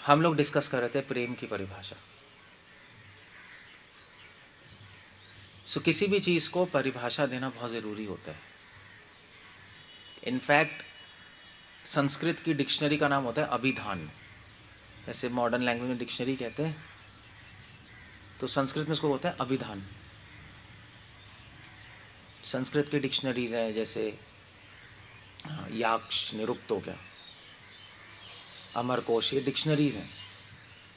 हम लोग डिस्कस कर रहे थे प्रेम की परिभाषा। किसी भी चीज़ को परिभाषा देना बहुत ज़रूरी होता है। इनफैक्ट संस्कृत की डिक्शनरी का नाम होता है अभिधान। जैसे मॉडर्न लैंग्वेज में डिक्शनरी कहते हैं, तो संस्कृत में इसको होता है अभिधान। संस्कृत की डिक्शनरीज हैं जैसे याक्ष, निरुक्त हो गया, अमरकोश, ये डिक्शनरीज हैं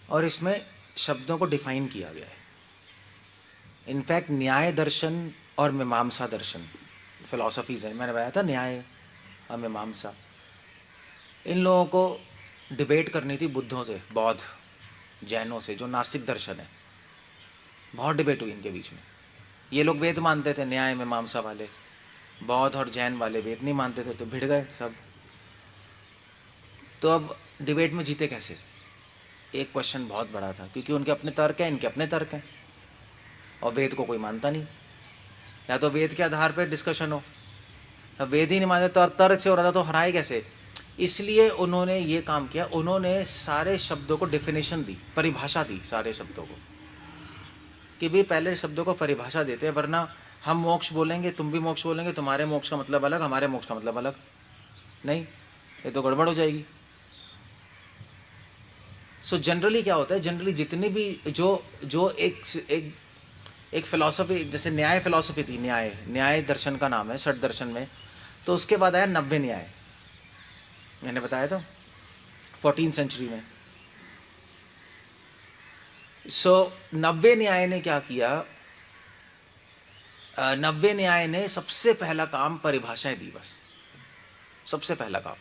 और इसमें शब्दों को डिफाइन किया गया है। इनफैक्ट न्याय दर्शन और मीमांसा दर्शन फिलॉसफीज़ हैं। मैंने बताया था न्याय और मीमांसा, इन लोगों को डिबेट करनी थी बुद्धों से, बौद्ध जैनों से, जो नास्तिक दर्शन है। बहुत डिबेट हुई इनके बीच में। ये लोग वेद मानते थे, न्याय मीमांसा वाले, बौद्ध और जैन वाले वेद नहीं मानते थे, तो भिड़ गए सब। तो अब डिबेट में जीते कैसे? एक क्वेश्चन बहुत बड़ा था, क्योंकि उनके अपने तर्क हैं, इनके अपने तर्क हैं, और वेद को कोई मानता नहीं। या तो वेद के आधार पर डिस्कशन हो, अब वेद ही नहीं मानते तो तर्क से हो रहा था, तो हराए कैसे? इसलिए उन्होंने ये काम किया, उन्होंने सारे शब्दों को डेफिनेशन दी, परिभाषा दी सारे शब्दों को, कि भाई पहले शब्दों को परिभाषा देते हैं, वरना हम मोक्ष बोलेंगे, तुम भी मोक्ष बोलेंगे, तुम्हारे मोक्ष का मतलब अलग, हमारे मोक्ष का मतलब अलग, नहीं, ये तो गड़बड़ हो जाएगी। सो जनरली क्या होता है, जनरली जितनी भी जो एक फिलॉसफी, जैसे न्याय फिलॉसफी थी, न्याय दर्शन का नाम है षट दर्शन में, तो उसके बाद आया नव्य न्याय। मैंने बताया था 14वीं सेंचुरी में। नव्य न्याय ने क्या किया? नव्य न्याय ने सबसे पहला काम परिभाषाएं दी, बस सबसे पहला काम।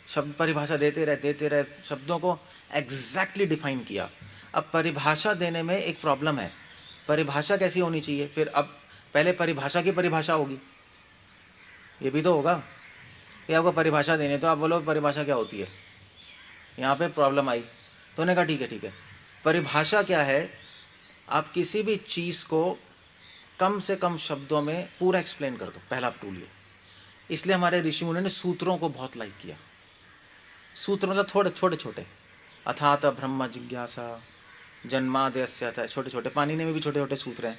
शब्द परिभाषा देते रहे, शब्दों को एग्जैक्टली डिफाइन किया। अब परिभाषा देने में एक प्रॉब्लम है, परिभाषा कैसी होनी चाहिए? फिर अब पहले परिभाषा की परिभाषा होगी, ये भी तो होगा कि आपको परिभाषा देने, तो आप बोलो परिभाषा क्या होती है, यहाँ पे प्रॉब्लम आई। तो उन्होंने कहा ठीक है, परिभाषा क्या है? आप किसी भी चीज़ को कम से कम शब्दों में पूरा एक्सप्लेन कर दो, पहला टूल ये। इसलिए हमारे ऋषि मुनि ने सूत्रों को बहुत लाइक किया। सूत्र मतलब थोड़े छोटे छोटे, अथात ब्रह्म जिज्ञासा, जन्माद्यस्य था, छोटे छोटे। पाणिनि में भी छोटे छोटे सूत्र हैं,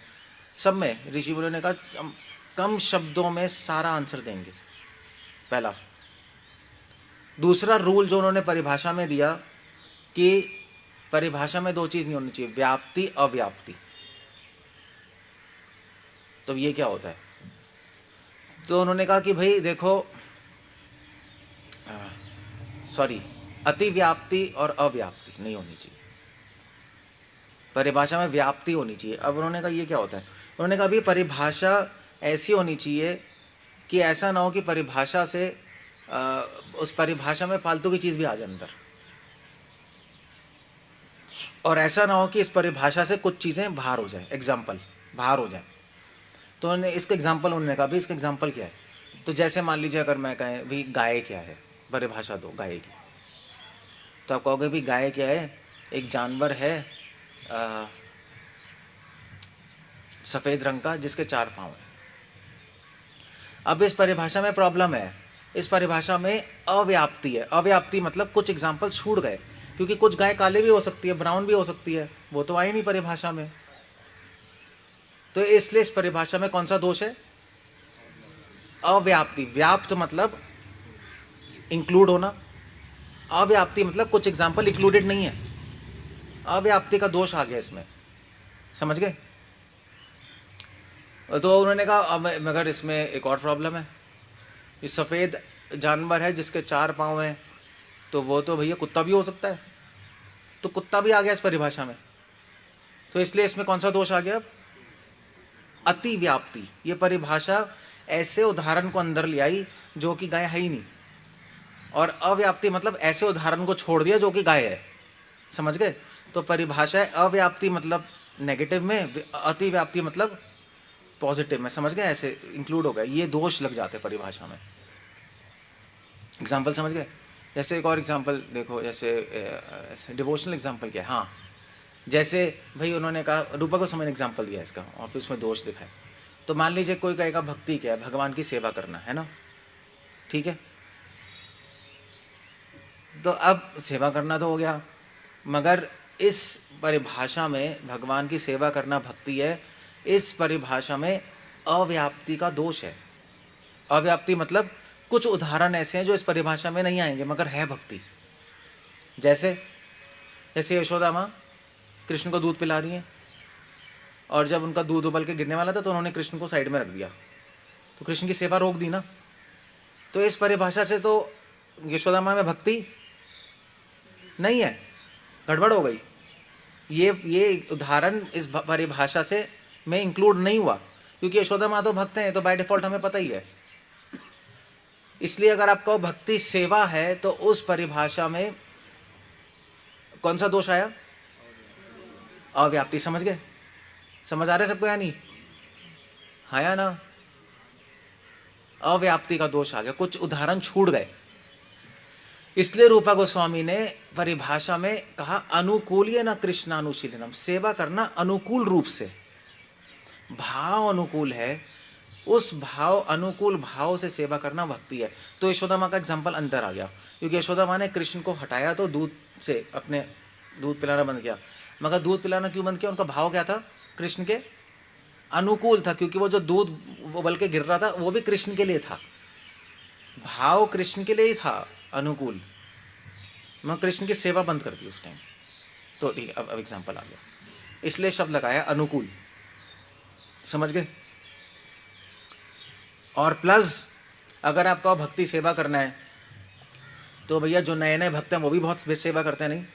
सब में ऋषि मुनि ने कहा हम कम शब्दों में सारा आंसर देंगे, पहला। दूसरा रूल जो उन्होंने परिभाषा में दिया कि परिभाषा में दो चीज़ नहीं होनी चाहिए, व्याप्ति अव्याप्ति। तो ये क्या होता है? तो उन्होंने कहा कि भाई देखो, अतिव्याप्ति और अव्याप्ति नहीं होनी चाहिए, परिभाषा में व्याप्ति होनी चाहिए। अब उन्होंने कहा ये क्या होता है? उन्होंने कहा भी परिभाषा ऐसी होनी चाहिए कि ऐसा ना हो कि परिभाषा से उस परिभाषा में फालतू की चीज़ भी आ जाए अंदर, और ऐसा ना हो कि इस परिभाषा से कुछ चीज़ें बाहर हो जाए, एग्जाम्पल बाहर हो जाए। तो उन्होंने इसका एग्जाम्पल, उन्होंने कहा भी इसका एग्जाम्पल क्या है? तो जैसे मान लीजिए अगर मैं कहें भी गाय क्या है, परिभाषा दो गाय की, तो आप कहोगे भी गाय क्या है? एक जानवर है सफ़ेद रंग का जिसके 4 पाँव हैं। अब इस परिभाषा में प्रॉब्लम है, इस परिभाषा में अव्याप्ति है। अव्याप्ति मतलब कुछ एग्जाम्पल छूट गए, क्योंकि कुछ गाय काले भी हो सकती है, ब्राउन भी हो सकती है, वो तो आई नहीं परिभाषा में। तो इसलिए इस परिभाषा में कौन सा दोष है? अव्याप्ति। व्याप्त मतलब इंक्लूड होना, अव्याप्ति मतलब कुछ एग्जाम्पल इंक्लूडेड नहीं है, अव्याप्ति का दोष आ गया इसमें, समझ गए? तो उन्होंने कहा अब मगर इसमें एक और प्रॉब्लम है, ये सफ़ेद जानवर है जिसके 4 पाँव हैं, तो वो तो भैया कुत्ता भी हो सकता है, तो कुत्ता भी आ गया इस परिभाषा में। तो इसलिए इसमें कौन सा दोष आ गया? अतिव्याप्ति। ये परिभाषा ऐसे उदाहरण को अंदर ले आई जो कि गाय है ही नहीं, और अव्याप्ति मतलब ऐसे उदाहरण को छोड़ दिया जो कि गाय है, समझ गए? तो परिभाषा है अव्याप्ति मतलब नेगेटिव में, अतिव्याप्ति मतलब पॉजिटिव में, समझ गए? ऐसे इंक्लूड हो गया, ये दोष लग जाते परिभाषा में। एग्जाम्पल समझ गए? जैसे एक और एग्जाम्पल देखो, जैसे डिवोशनल एग्जाम्पल क्या है? हाँ, जैसे भाई उन्होंने कहा, रूपा को समझ एग्जाम्पल दिया इसका, ऑफिस में दोष दिखाए। तो मान लीजिए कोई कहेगा भक्ति क्या है? भगवान की सेवा करना है ना, ठीक है? तो अब सेवा करना तो हो गया, मगर इस परिभाषा में भगवान की सेवा करना भक्ति है, इस परिभाषा में अव्याप्ति का दोष है। अव्याप्ति मतलब कुछ उदाहरण ऐसे हैं जो इस परिभाषा में नहीं आएंगे मगर है भक्ति। जैसे जैसे यशोदा माँ कृष्ण को दूध पिला रही हैं, और जब उनका दूध उबल के गिरने वाला था तो उन्होंने कृष्ण को साइड में रख दिया, तो कृष्ण की सेवा रोक दी ना। तो इस परिभाषा से तो यशोदा माँ में भक्ति नहीं है, गड़बड़ हो गई। ये उदाहरण इस परिभाषा से में इंक्लूड नहीं हुआ, क्योंकि यशोदा माँ तो भक्त हैं, तो बाय डिफॉल्ट हमें पता ही है। इसलिए अगर आपका भक्ति सेवा है तो उस परिभाषा में कौन सा दोष आया? अव्याप्ति। समझ गए? समझ आ रहा है सबको या नहीं? आया ना? अव्याप्ति का दोष आ गया, कुछ उदाहरण छूट गए। इसलिए रूपा गोस्वामी ने परिभाषा में कहा अनुकूल्य न कृष्णानुशीलनम, सेवा करना अनुकूल रूप से, भाव अनुकूल है, उस भाव अनुकूल भाव से सेवा करना भक्ति है। तो यशोदा माँ का एग्जाम्पल अंदर आ गया, क्योंकि यशोदा माँ ने कृष्ण को हटाया तो दूध से अपने दूध पिलाना बंद किया, मगर दूध पिलाना क्यों बंद किया? उनका भाव क्या था? कृष्ण के अनुकूल था, क्योंकि वो जो दूध उबल के गिर रहा था वो भी कृष्ण के लिए था, भाव कृष्ण के लिए ही था अनुकूल। मैं कृष्ण की सेवा बंद कर दी उस टाइम। तो ठीक, अब एग्जाम्पल आ गया, इसलिए शब्द लगाया अनुकूल। समझ गए? और प्लस अगर आपको भक्ति सेवा करना है तो भैया जो नए नए भक्त हैं वो भी बहुत सेवा करते हैं, नहीं?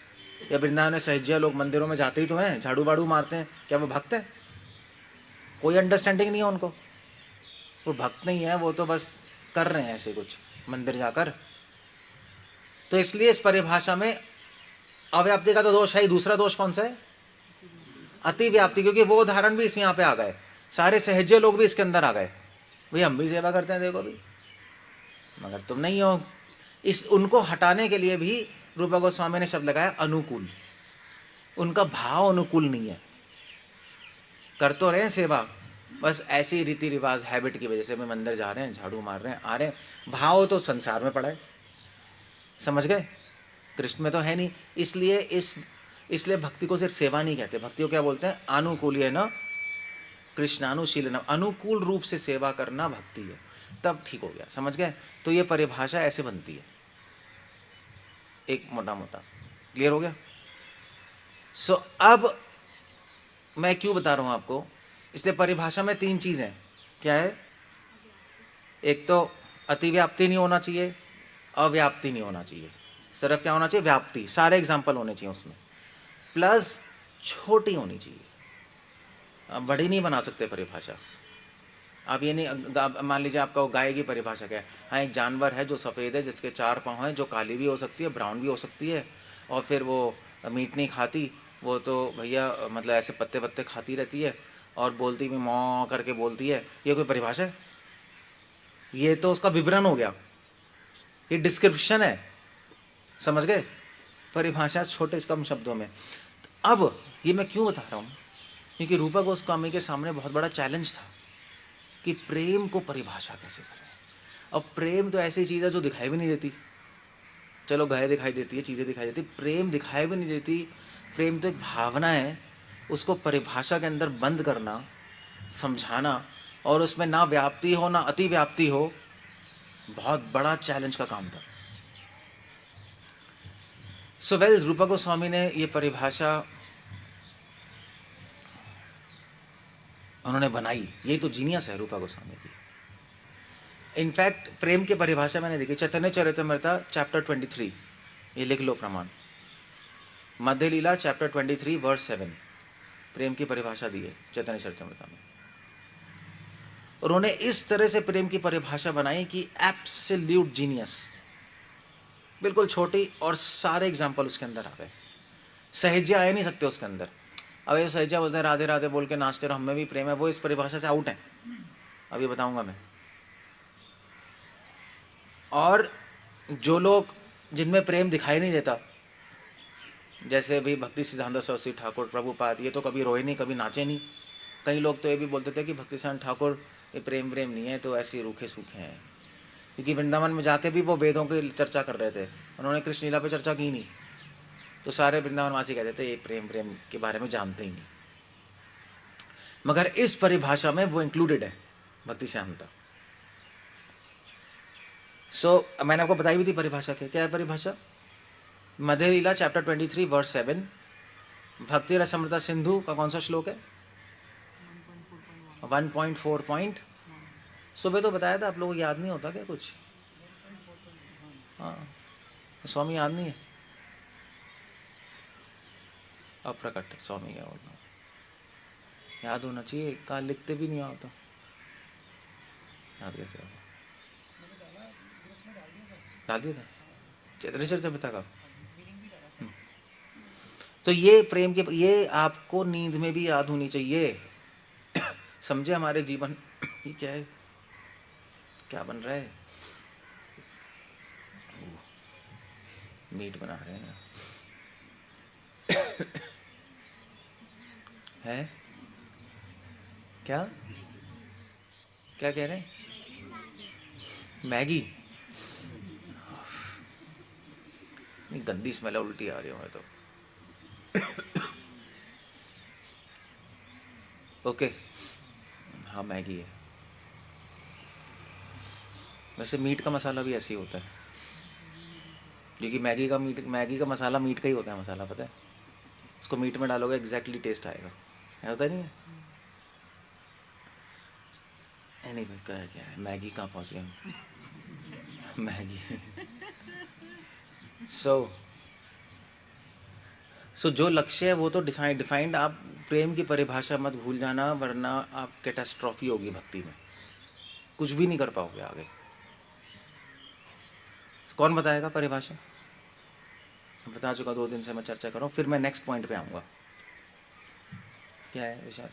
या वृंदावन में सहजिया लोग मंदिरों में जाते ही तो हैं, झाड़ू बाड़ू मारते हैं, क्या वो भक्त हैं? कोई अंडरस्टैंडिंग नहीं है उनको, वो भक्त नहीं है, वो तो बस कर रहे हैं ऐसे कुछ मंदिर जाकर। तो इसलिए इस परिभाषा में अव्याप्ति का तो दोष है ही, दूसरा दोष कौन सा है? अति व्याप्ति, क्योंकि वो उदाहरण भी इस यहाँ पे आ गए, सारे सहजे लोग भी इसके अंदर आ गए। भाई हम भी सेवा करते हैं देखो भी, मगर तुम नहीं हो। इस उनको हटाने के लिए भी रूपा गोस्वामी ने शब्द लगाया अनुकूल। उनका भाव अनुकूल नहीं है, कर तो रहे हैं सेवा, बस ऐसी रीति रिवाज हैबिट की वजह से भी मंदिर जा रहे हैं, झाड़ू मार रहे हैं, आ रहे हैं, भाव तो संसार में पड़ा है। समझ गए? कृष्ण में तो है नहीं। इसलिए भक्ति को सिर्फ सेवा नहीं कहते, भक्ति को क्या बोलते हैं? अनुकूल्य न कृष्णानुशीलनम, अनुकूल रूप से सेवा करना भक्ति है, तब ठीक हो गया। समझ गए? तो ये परिभाषा ऐसे बनती है, एक मोटा मोटा क्लियर हो गया। सो अब मैं क्यों बता रहा हूं आपको, इसलिए परिभाषा में तीन चीजें क्या है? एक तो अतिव्याप्ति नहीं होना चाहिए, अव्याप्ति नहीं होना चाहिए, सिर्फ क्या होना चाहिए? व्याप्ति, सारे एग्जाम्पल होने चाहिए उसमें, प्लस छोटी होनी चाहिए। आप बड़ी नहीं बना सकते परिभाषा। आप ये नहीं, मान लीजिए आपका गाय की परिभाषा क्या है? हाँ, एक जानवर है जो सफ़ेद है, जिसके 4 पाँव हैं, जो काली भी हो सकती है, ब्राउन भी हो सकती है, और फिर वो मीट नहीं खाती, वो तो भैया मतलब ऐसे पत्ते पत्ते खाती रहती है और बोलती भी मौ करके बोलती है। ये कोई परिभाषा है? ये तो उसका विवरण हो गया, ये डिस्क्रिप्शन है। समझ गए? परिभाषा छोटे कम शब्दों में। अब ये मैं क्यों बता रहा हूँ? क्योंकि रूपा गोस्वामी के सामने बहुत बड़ा चैलेंज था कि प्रेम को परिभाषा कैसे करें। अब प्रेम तो ऐसी चीज़ है जो दिखाई भी नहीं देती। चलो गाय दिखाई देती है, चीज़ें दिखाई देती, प्रेम दिखाई भी नहीं देती। प्रेम तो एक भावना है, उसको परिभाषा के अंदर बंद करना, समझाना, और उसमें ना व्याप्ति हो ना अति व्याप्ति हो, बहुत बड़ा चैलेंज का काम था। सो वेल, रूपा गोस्वामी ने ये परिभाषा उन्होंने बनाई, यही तो जीनियस है रूपा गोस्वामी की। इनफैक्ट प्रेम की परिभाषा मैंने देखी, चैतन्य चरितमृता चैप्टर 23, ये लिख लो प्रमाण, मध्य लीला चैप्टर 23 वर्स 7, प्रेम की परिभाषा दी है चैतन्य चरितमृता में। उन्होंने इस तरह से प्रेम की परिभाषा बनाई कि एब्सोल्यूट जीनियस, बिल्कुल छोटी, और सारे एग्जाम्पल उसके अंदर आ गए। सहजिया आ नहीं सकते उसके अंदर। अब ये सहजिया बोलते हैं राधे राधे बोल के नाचते रहो, हमें भी प्रेम है, वो इस परिभाषा से आउट है। अब ये बताऊंगा मैं। और जो लोग जिनमें प्रेम दिखाई नहीं देता, जैसे भी भक्ति सिद्धांत सरस्वती ठाकुर, प्रभुपाद, ये तो कभी रोए नहीं, कभी नाचे नहीं। कई लोग तो ये भी बोलते थे कि भक्ति सिद्धांत ठाकुर ये प्रेम नहीं है, तो ऐसे रूखे सूखे हैं। क्योंकि वृंदावन में जाके भी वो वेदों की चर्चा कर रहे थे, उन्होंने कृष्ण लीला पे चर्चा की नहीं, तो सारे वृंदावनवासी कहते थे ये प्रेम प्रेम के बारे में जानते ही नहीं। मगर इस परिभाषा में वो इंक्लूडेड है, भक्ति श्यामता। मैंने आपको बताई हुई थी परिभाषा क्या है परिभाषा। मध्य लीला चैप्टर 23 वर्स 7, भक्ति रसमृता सिंधु का कौन सा श्लोक है? 1.4. सुबह तो बताया था, आप लोगों को याद नहीं होता क्या कुछ? हाँ, स्वामी याद नहीं है? अप्रकट स्वामी क्या बोलना, याद होना चाहिए, कहाँ लिखते भी नहीं आता, याद कैसे होगा? डाल दिया था चैतन्य चरितामृत का। तो ये प्रेम के, ये आपको नींद में भी याद होनी चाहिए। समझे हमारे जीवन ये क्या है, क्या बन रहा है? मीट बना रहे हैं है? क्या क्या कह रहे हैं? मैगी? नहीं, गंदी स्मेल, उल्टी आ रही है तो। ओके, हाँ मैगी है। वैसे मीट का मसाला भी ऐसे ही होता है, क्योंकि मैगी का मसाला मीट का ही होता है मसाला, पता है? उसको मीट में डालोगे एग्जैक्टली टेस्ट आएगा, होता नहीं है? नहीं क्या है, मैगी कहाँ पहुँच गया? मैगी सो जो लक्ष्य है वो तो डिफाइंड। आप प्रेम की परिभाषा मत भूल जाना, वरना आप कैटास्ट्रॉफी होगी भक्ति में, कुछ भी नहीं कर पाओगे आगे। कौन बताएगा परिभाषा? बता चुका, 2 दिन से मैं चर्चा कर रहा हूँ, फिर मैं नेक्स्ट पॉइंट पे आऊँगा। क्या है विशाल?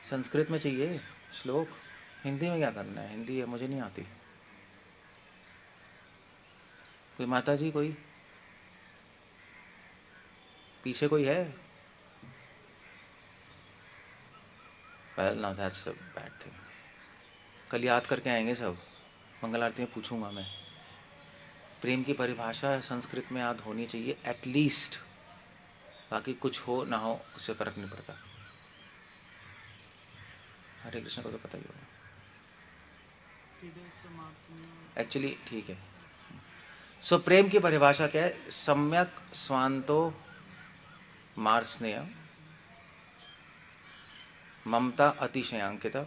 संस्कृत में चाहिए श्लोक, हिंदी में क्या करना है? हिंदी है मुझे नहीं आती। कोई माता जी, कोई पीछे कोई है? Well, now that's a bad thing. कल याद करके आएंगे सब, मंगल आरती में पूछूंगा मैं। प्रेम की परिभाषा संस्कृत में याद होनी चाहिए एटलीस्ट, बाकी कुछ हो ना हो उससे फर्क नहीं पड़ता। हरे कृष्ण को तो पता ही होगा एक्चुअली, ठीक है। प्रेम की परिभाषा क्या है? सम्यक स्वांतो मार्स्नेय, ममता अतिशयांकित,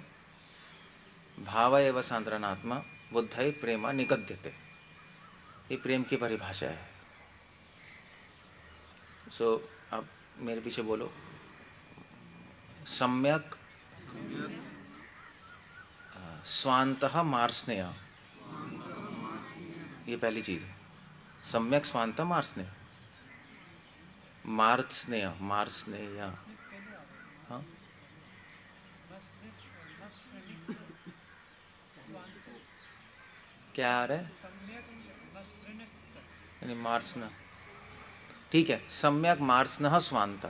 भाव एव सांद्रनात्मा, बुद्धय प्रेमा निगद्यते। ये प्रेम की परिभाषा है। अब मेरे पीछे बोलो, सम्यक स्वांतः मार्स्नेय, ये पहली चीज है। सम्यक स्वांत मार्स्नेय, मार्स्नेय, हाँ क्या आ रहा है? नहीं, मार्स्न, ठीक है। सम्यक मार्स्न स्वांत,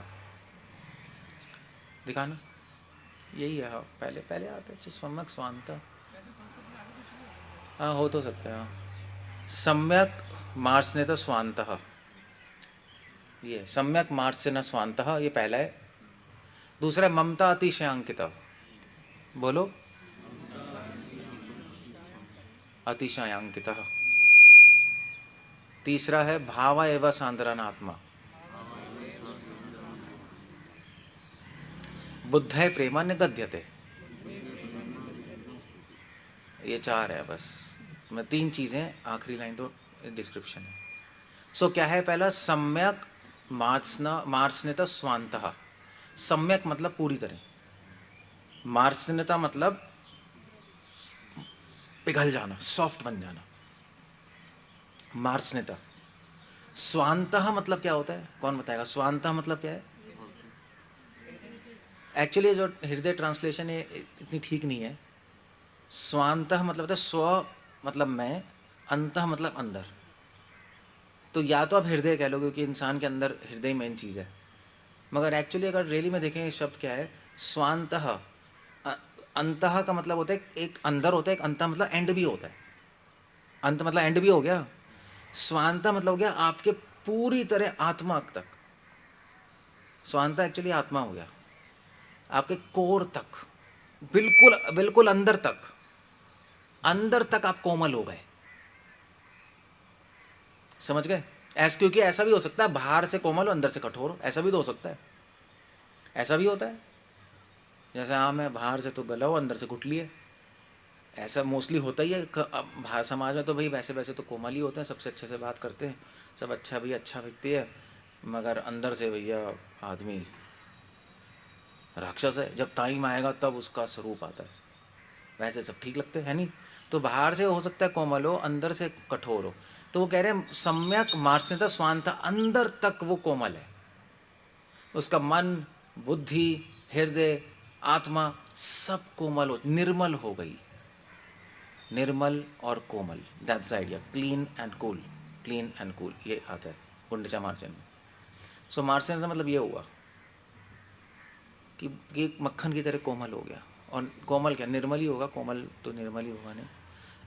दिखाना, यही है। हाँ, पहले आता है सम्यक स्वांत। हाँ, हो तो सकता है। हाँ, सम्यक मार्स्ने तो स्वांत, ये सम्यक मार्स्न स्वांत, ये पहला है। दूसरा ममता अतिशयांकित, बोलो अतिशयांकित। तीसरा है भाव एवं सांद्रनात्मा, बुद्धय प्रेमा निगद्यते। ये 4 है बस, मैं 3 चीजें, आखिरी लाइन तो डिस्क्रिप्शन है। क्या है? पहला सम्यक मार्स्नेता स्वांतः। सम्यक मतलब पूरी तरह, मार्स्नेता मतलब पिघल जाना, सॉफ्ट बन जाना, मार्स्नेता। स्वांतः मतलब क्या होता है? कौन बताएगा? स्वांतः मतलब क्या है? एक्चुअली जो हृदय ट्रांसलेशन है इतनी ठीक नहीं है। स्वांतः मतलब होता है स्व मतलब मैं, अंतः मतलब अंदर। तो या तो आप हृदय कह लो, क्योंकि इंसान के अंदर हृदय मेन चीज़ है, मगर एक्चुअली अगर रियली में देखें शब्द क्या है, स्वांतः अंतः का मतलब होता है एक अंदर होता है, एक अंत मतलब एंड भी होता है। अंत मतलब एंड भी हो गया। स्वांता मतलब हो गया आपके पूरी तरह आत्मा तक। स्वांता एक्चुअली आत्मा हो गया, आपके कोर तक, बिल्कुल बिल्कुल अंदर तक, अंदर तक आप कोमल हो गए। समझ गए? क्योंकि ऐसा भी हो सकता है बाहर से कोमल हो अंदर से कठोर हो, ऐसा भी तो हो सकता है। ऐसा भी होता है, जैसे आम है, बाहर से तो गला हो अंदर से गुठली है, ऐसा मोस्टली होता ही है। बाहर समाज में तो भाई वैसे वैसे तो कोमल ही होते हैं, सबसे अच्छे से बात करते हैं, सब अच्छा भी अच्छा व्यक्ति है, मगर अंदर से भैया आदमी राक्षस है। जब टाइम आएगा तब उसका स्वरूप आता है। वैसे सब ठीक लगते हैं नहीं। तो बाहर से हो सकता है कोमल हो, अंदर से कठोर हो। तो वो कह रहे हैं सम्यक मार्सन्यता स्वांता, अंदर तक वो कोमल है। उसका मन, बुद्धि, हृदय, आत्मा सब कोमल हो, निर्मल हो गई। निर्मल और कोमल, that's idea. Clean and cool, clean and cool, ये आता है गुंडीचा मार्जन में। सो मार्जन का मतलब ये हुआ कि मक्खन की तरह कोमल हो गया। और कोमल क्या, निर्मल ही होगा, कोमल तो निर्मल ही होगा नहीं।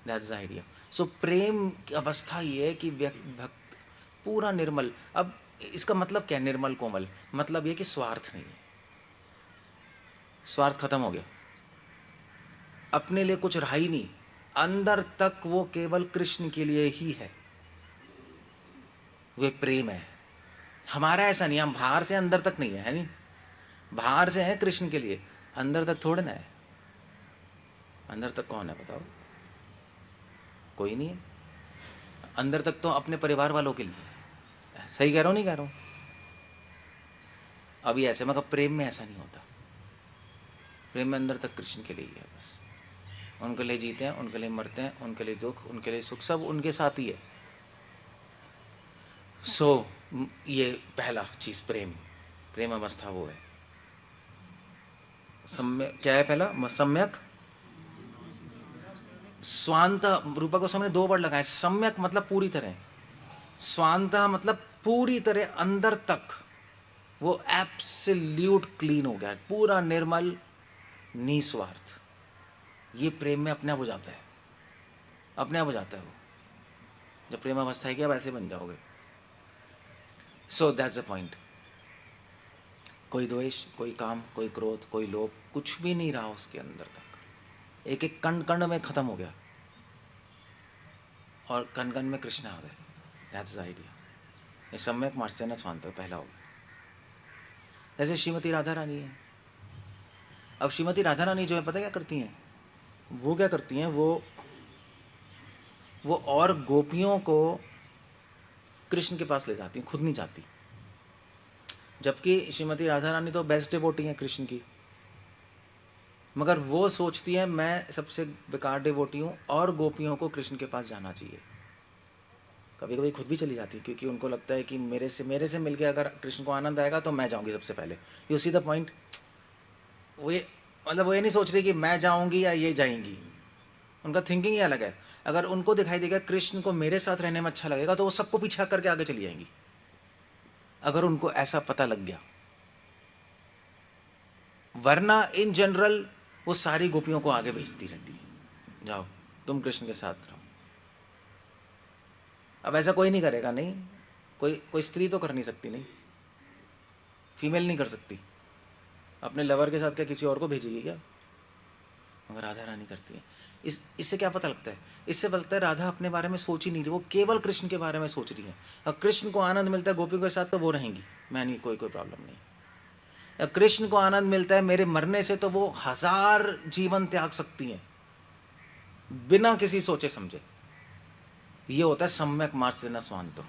That's the idea. सो प्रेम की अवस्था ये है कि भक्त पूरा निर्मल। अब इसका मतलब क्या है निर्मल कोमल? मतलब ये कि स्वार्थ नहीं है, स्वार्थ खत्म हो गया, अपने लिए कुछ रहा ही नहीं, अंदर तक वो केवल कृष्ण के लिए ही है। वो एक प्रेम है। हमारा ऐसा नहीं, हम बाहर से अंदर तक नहीं है नहीं। बाहर से है कृष्ण के लिए, अंदर तक थोड़े ना है। अंदर तक कौन है बताओ? कोई नहीं है। अंदर तक तो अपने परिवार वालों के लिए। सही कह रहा हूँ नहीं कह रहा हूँ? अभी ऐसे मगर प्रेम में ऐसा नहीं होता। प्रेम में अंदर तक कृष्ण के लिए ही है बस। उनके लिए जीते हैं, उनके लिए मरते हैं, उनके लिए दुख, उनके लिए सुख, सब उनके साथ ही है। सो ये पहला चीज प्रेम, प्रेम अवस्था वो है। सम्यक क्या है पहला? सम्यक स्वांत। रूपा गोस्वामी ने 2 वर्ड लगाए। सम्यक मतलब पूरी तरह, स्वांत मतलब पूरी तरह अंदर तक वो एब्सोल्यूट क्लीन हो गया, पूरा निर्मल, निस्वार्थ। ये प्रेम में अपने आप हो जाता है, अपने आप हो जाता है वो। जब प्रेम अवस्था है कि आप ऐसे बन जाओगे। सो दैट्स द पॉइंट। कोई द्वेष, कोई काम, कोई क्रोध, कोई लोभ, कुछ भी नहीं रहा उसके अंदर तक। एक एक कण कण में खत्म हो गया और कण कण में कृष्ण आ गए। That's the idea. ये सम्यक मार्सन्य स्वांत पहला हो गया। जैसे श्रीमती राधा रानी है। अब श्रीमती राधा रानी जो है पता क्या करती हैं? वो क्या करती हैं, वो और गोपियों को कृष्ण के पास ले जाती हैं, खुद नहीं जाती। जबकि श्रीमती राधा रानी तो बेस्ट डिवोटी हैं कृष्ण की, मगर वो सोचती है मैं सबसे बेकार डिवोटी हूँ और गोपियों को कृष्ण के पास जाना चाहिए। कभी कभी खुद भी चली जाती है, क्योंकि उनको लगता है कि मेरे से मिलके अगर कृष्ण को आनंद आएगा तो मैं जाऊँगी सबसे पहले। You see the point? वो ये मतलब वो ये नहीं सोच रही कि मैं जाऊँगी या ये जाएंगी। उनका थिंकिंग ही अलग है। अगर उनको दिखाई देगा कृष्ण को मेरे साथ रहने में अच्छा लगेगा तो वो सबको पीछा करके आगे चली जाएंगी, अगर उनको ऐसा पता लग गया। वरना इन जनरल वो सारी गोपियों को आगे भेजती रहती है, जाओ तुम कृष्ण के साथ रहो। अब ऐसा कोई नहीं करेगा, नहीं, कोई स्त्री तो कर नहीं सकती, नहीं, फीमेल नहीं कर सकती। अपने लवर के साथ क्या किसी और को भेजेगी क्या? मगर राधा रानी करती है। इससे क्या पता लगता है? इससे पता लगता है राधा अपने बारे में सोच ही नहीं रही, वो केवल कृष्ण के बारे में सोच रही है। अब कृष्ण को आनंद मिलता है गोपियों के साथ तो वो रहेंगी, मैं नहीं, कोई प्रॉब्लम नहीं। कृष्ण को आनंद मिलता है मेरे मरने से तो वो 1000 जीवन त्याग सकती हैं बिना किसी सोचे समझे। ये होता है सम्यक मार्सन्य स्वांत।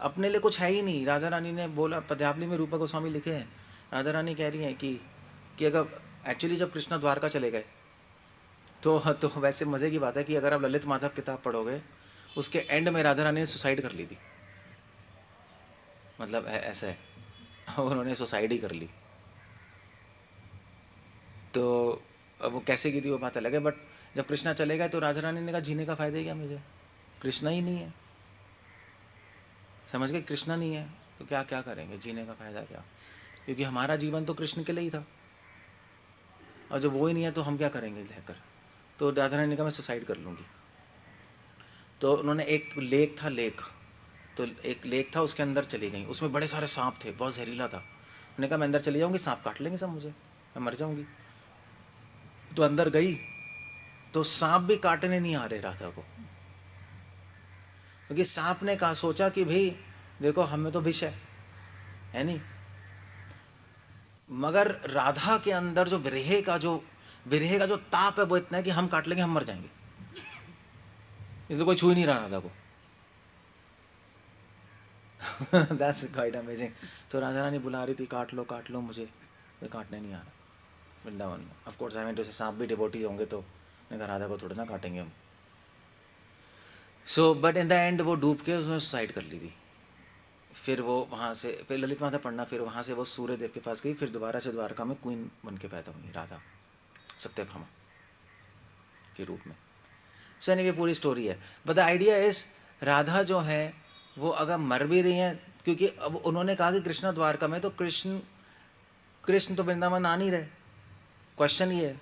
अपने लिए कुछ है ही नहीं। राधा रानी ने बोला, पद्यावली में रूपा गोस्वामी लिखे हैं, राधा रानी कह रही हैं कि अगर एक्चुअली जब कृष्ण द्वारका चले गए तो वैसे मज़े की बात है कि अगर आप ललित माधव किताब पढ़ोगे उसके एंड में राधा रानी ने सुसाइड कर ली थी। मतलब ऐसा है, उन्होंने सुसाइड ही कर ली। तो अब वो कैसे की थी वो बात अलग है, बट जब कृष्णा चले गए तो राधा रानी ने कहा जीने का फ़ायदा क्या मुझे, कृष्णा ही नहीं है। समझ गए? कृष्णा नहीं है तो क्या क्या करेंगे, जीने का फ़ायदा क्या? क्योंकि हमारा जीवन तो कृष्ण के लिए ही था। और जब वो ही नहीं है तो हम क्या करेंगे रहकर। तो राधा रानी ने कहा मैं सुसाइड कर लूँगी। तो उन्होंने एक लेक था, तो एक लेक था, उसके अंदर चली गई। उसमें बड़े सारे सांप थे, बहुत जहरीला था। उन्होंने कहा मैं अंदर चली जाऊँगी, सांप काट लेंगे सब मुझे, मैं मर जाऊँगी। तो अंदर गई तो सांप भी काटने नहीं आ रहे राधा को, क्योंकि सांप ने कहा, सोचा कि भाई देखो हमें तो विष है नहीं, मगर राधा के अंदर जो विरह का जो ताप है वो इतना है कि हम काट लेंगे, हम मर जाएंगे, इसलिए कोई छू ही नहीं रहा राधा को। That's quite amazing. तो राधा रानी बुला रही थी, काट लो मुझे, कोई काटने नहीं आ रहा वृंदावन में। Of course I mean to say सांप भी डिवोटीज होंगे तो मैंने कहा राधा को थोड़ा ना काटेंगे हम। So but in the end वो डूब के उसने सुसाइड कर ली थी। फिर वो वहाँ से, फिर ललित माता पढ़ना, फिर वहाँ से वो सूर्यदेव के पास गई, फिर दोबारा से द्वारका में क्वीन बन के पैदा हुई राधा, सत्यभामा के रूप में। सो एनीवे पूरी स्टोरी है, but the idea is Radha जो है वो अगर मर भी रही हैं, क्योंकि अब उन्होंने कहा कि कृष्णा द्वारका में, तो कृष्ण तो वृंदावन आ नहीं रहे, क्वेश्चन ये है।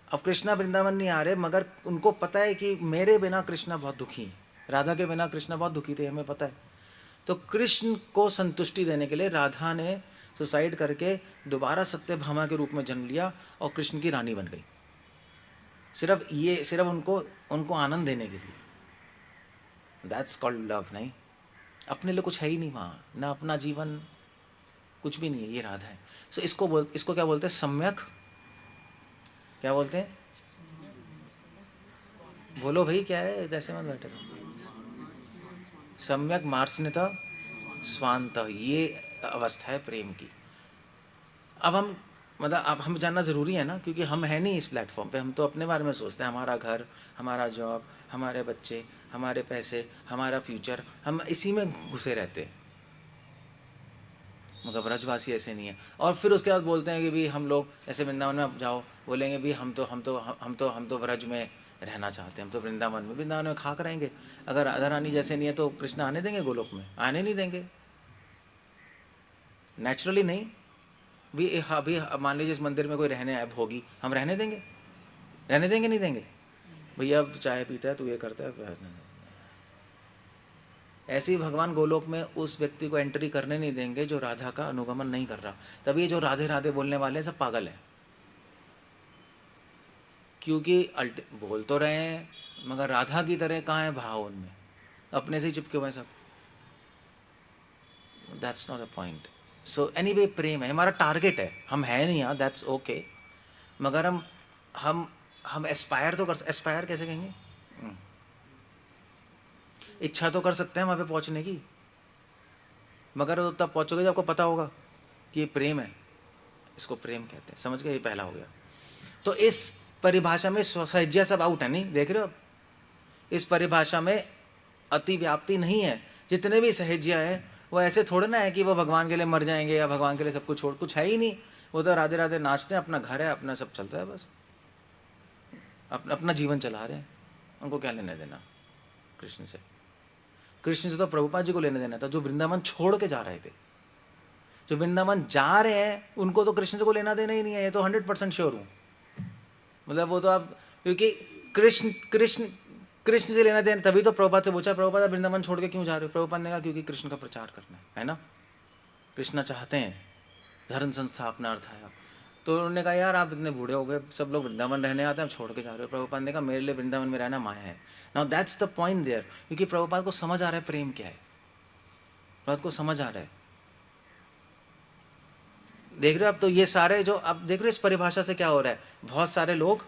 अब कृष्णा वृंदावन नहीं आ रहे, मगर उनको पता है कि मेरे बिना कृष्णा बहुत दुखी है, राधा के बिना कृष्णा बहुत दुखी थे, हमें पता है। तो कृष्ण को संतुष्टि देने के लिए राधा ने सुसाइड करके दोबारा सत्यभामा के रूप में जन्म लिया और कृष्ण की रानी बन गई, सिर्फ उनको आनंद देने के लिए। That's called love. नहीं, अपने लिए कुछ है ही नहीं वहाँ, ना अपना जीवन, कुछ भी नहीं है, ये राधा है। सो इसको क्या बोलते हैं? सम्यक, क्या बोलते हैं? बोलो भाई, क्या है, जैसे मत बैठे। सम्यक मार्सनिता स्वांत, ये अवस्था है प्रेम की। अब हम जानना ज़रूरी है ना, क्योंकि हम है नहीं इस प्लेटफॉर्म पे, हम तो अपने बारे में सोचते हैं, हमारा घर, हमारा जॉब, हमारे बच्चे, हमारे पैसे, हमारा फ्यूचर, हम इसी में घुसे रहते हैं। मगर ब्रजवासी ऐसे नहीं है। और फिर उसके बाद बोलते हैं कि भी हम लोग ऐसे वृंदावन में जाओ, बोलेंगे भी हम तो ब्रज में रहना चाहते हैं, हम तो वृंदावन में खा कराएंगे। अगर राधा रानी जैसे नहीं है तो कृष्ण आने देंगे गोलोक में? आने नहीं देंगे, नेचुरली नहीं। भी अभी मान लीजिए इस मंदिर में कोई रहने आए भोगी, हम रहने देंगे? नहीं देंगे। भैया अब चाय पीता है, तू ये करता है, ऐसे ही भगवान गोलोक में उस व्यक्ति को एंट्री करने नहीं देंगे जो राधा का अनुगमन नहीं कर रहा। तभी ये जो राधे राधे बोलने वाले हैं सब पागल हैं, क्योंकि बोल तो रहे हैं मगर राधा की तरह कहाँ है भाव उनमें, अपने से ही चिपके हुए हैं सब। That's not a point. So anyway प्रेम है हमारा टारगेट है, हम है नहीं यहाँ, दैट्स ओके। मगर हम एस्पायर तो कर, एस्पायर कैसे कहेंगे, इच्छा तो कर सकते हैं वहाँ पे पहुँचने की, मगर तो तब पहुँचोगे जब आपको पता होगा कि ये प्रेम है, इसको प्रेम कहते हैं। समझ गए? ये पहला हो गया। तो इस परिभाषा में सहज्या सब आउट है, नहीं देख रहे हो? इस परिभाषा में अति व्याप्ति नहीं है। जितने भी सहज्या है वो ऐसे थोड़े ना है कि वो भगवान के लिए मर जाएंगे या भगवान के लिए सब कुछ छोड़, कुछ है ही नहीं। वो तो राधे राधे नाचते हैं, अपना घर है, अपना सब चलता है, बस अपना जीवन चला रहे हैं। उनको क्या लेने देना कृष्ण से? कृष्ण से तो प्रभुपाद जी को लेने देना था, जो वृंदावन छोड़ के जा रहे थे। जो वृंदावन जा रहे हैं उनको तो कृष्ण से को लेना देना ही नहीं है, ये तो 100% श्योर हूँ। मतलब वो तो आप, क्योंकि कृष्ण से लेना देना। तभी तो प्रभुपाद से पूछा, प्रभुपाद आप वृंदावन छोड़ के क्यों जा रहे हो? प्रभुपाद ने कहा क्योंकि कृष्ण का प्रचार करना है ना, कृष्ण चाहते हैं धर्म संस्थापनार्थाय। तो उन्होंने कहा यार आप इतने बूढ़े हो गए, सब लोग वृंदावन रहने आते हैं, आप छोड़ के जा रहे हो। प्रभुपाद ने कहा मेरे लिए वृंदावन में रहना माया है। Now that's the point there, क्योंकि प्रभुपाद को समझ आ रहा है प्रेम क्या है, प्रभुपाद को समझ आ रहा है। देख रहे हो आप? तो ये सारे जो आप देख रहे हो इस परिभाषा से क्या हो रहा है, बहुत सारे लोग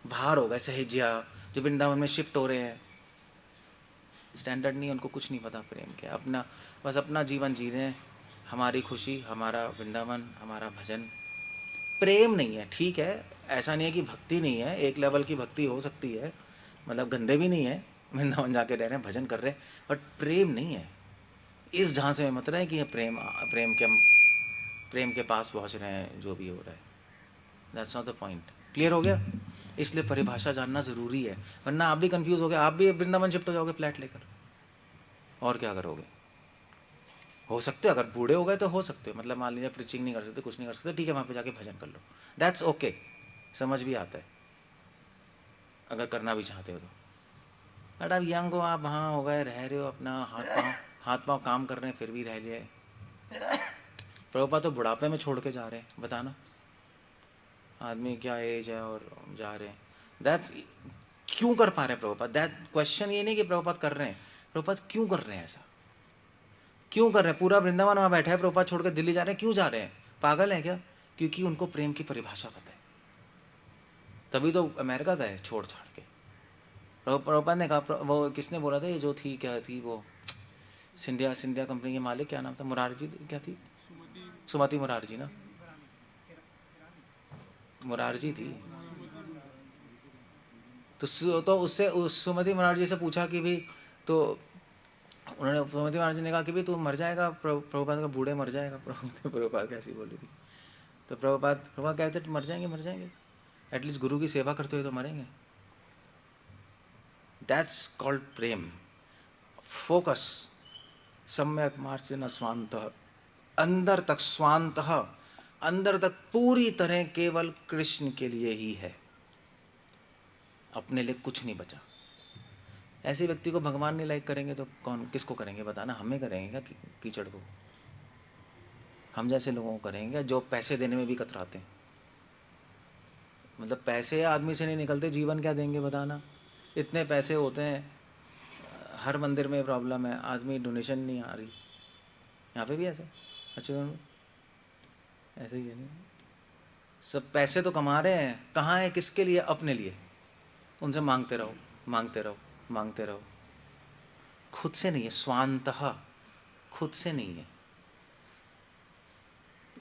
बाहर हो गए, सहजिया जो वृंदावन में शिफ्ट हो रहे हैं, स्टैंडर्ड नहीं, उनको कुछ नहीं पता प्रेम क्या, अपना बस अपना जीवन जी रहे हैं, हमारी खुशी, हमारा वृंदावन, हमारा भजन। प्रेम नहीं है, ठीक है, ऐसा नहीं है कि भक्ति नहीं है, एक लेवल की भक्ति हो सकती है, मतलब गंदे भी नहीं है, वृंदावन जाके रह रहे हैं, भजन कर रहे हैं, बट प्रेम नहीं है। इस झांसे में मत रहे कि ये प्रेम के पास पहुंच रहे हैं, जो भी हो रहा है, that's not the point. Clear हो गया? इसलिए परिभाषा जानना ज़रूरी है, वरना आप भी कंफ्यूज हो गए, आप भी वृंदावन शिफ्ट हो जाओगे फ्लैट लेकर, और क्या करोगे? हो सकते हो, अगर बूढ़े हो गए तो हो सकते हो, मतलब मान लीजिए प्रीचिंग नहीं कर सकते, कुछ नहीं कर सकते, ठीक है वहाँ पे जाके भजन कर लो, दैट्स ओके, समझ भी आता है अगर करना भी चाहते हो तो। बट आप यंग हो, आप वहाँ हो गए, रह रहे हो अपना, हाथ पाँव काम कर रहे हैं, फिर भी रह लिए। प्रभुपाद तो बुढ़ापे में छोड़ के जा रहे हैं, बताना आदमी क्या एज है और जा रहे हैं, दैट्स क्यों कर पा रहे हैं प्रभुपाद, दैट क्वेश्चन ये नहीं कि प्रभुपाद कर रहे हैं, प्रभुपाद क्यों कर रहे हैं ऐसा, क्यों कर रहे हैं? पूरा वृंदावन वहाँ बैठा है, प्रभुपाद छोड़कर दिल्ली जा रहे हैं, क्यों जा रहे हैं? पागल है क्या? क्योंकि उनको प्रेम की परिभाषा पता है, तभी तो अमेरिका गए छोड़ छाड़ के। प्रभुपाद ने कहा, वो किसने बोला था, ये जो थी क्या थी वो सिंधिया कंपनी के मालिक, क्या नाम था, मुरारजी क्या थी, सुमति मुरारजी ना, मुरारजी थी। तो उससे उस सुमति मुरारजी से पूछा कि भी, तो उन्होंने, सुमति मुरारजी ने कहा कि भी तू मर जाएगा, प्रभुपाद का बूढ़े मर जाएगा। प्रभुपाद कैसी बोली थी, तो प्रभुपाद कहते थे मर जाएंगे, एटलीस्ट गुरु की सेवा करते हुए तो मरेंगे। दैट्स कॉल्ड प्रेम, फोकस, सम्यक मार्गेण स्वान्तः, अंदर तक स्वान्तः, अंदर तक पूरी तरह केवल कृष्ण के लिए ही है, अपने लिए कुछ नहीं बचा। ऐसे व्यक्ति को भगवान नहीं लाइक करेंगे तो कौन किसको करेंगे, बताना, हमें करेंगे क्या कीचड़ को? हम जैसे लोगों को करेंगे जो पैसे देने में भी कतराते हैं, मतलब पैसे आदमी से नहीं निकलते, जीवन क्या देंगे बताना, इतने पैसे होते हैं, हर मंदिर में प्रॉब्लम है, आदमी डोनेशन नहीं आ रही, यहाँ पे भी ऐसे, अच्छा ऐसे ही है नहीं, सब पैसे तो कमा रहे हैं, कहाँ है, किसके लिए? अपने लिए, उनसे मांगते रहो मांगते रहो मांगते रहो, खुद से नहीं है, स्वांतः खुद से नहीं है।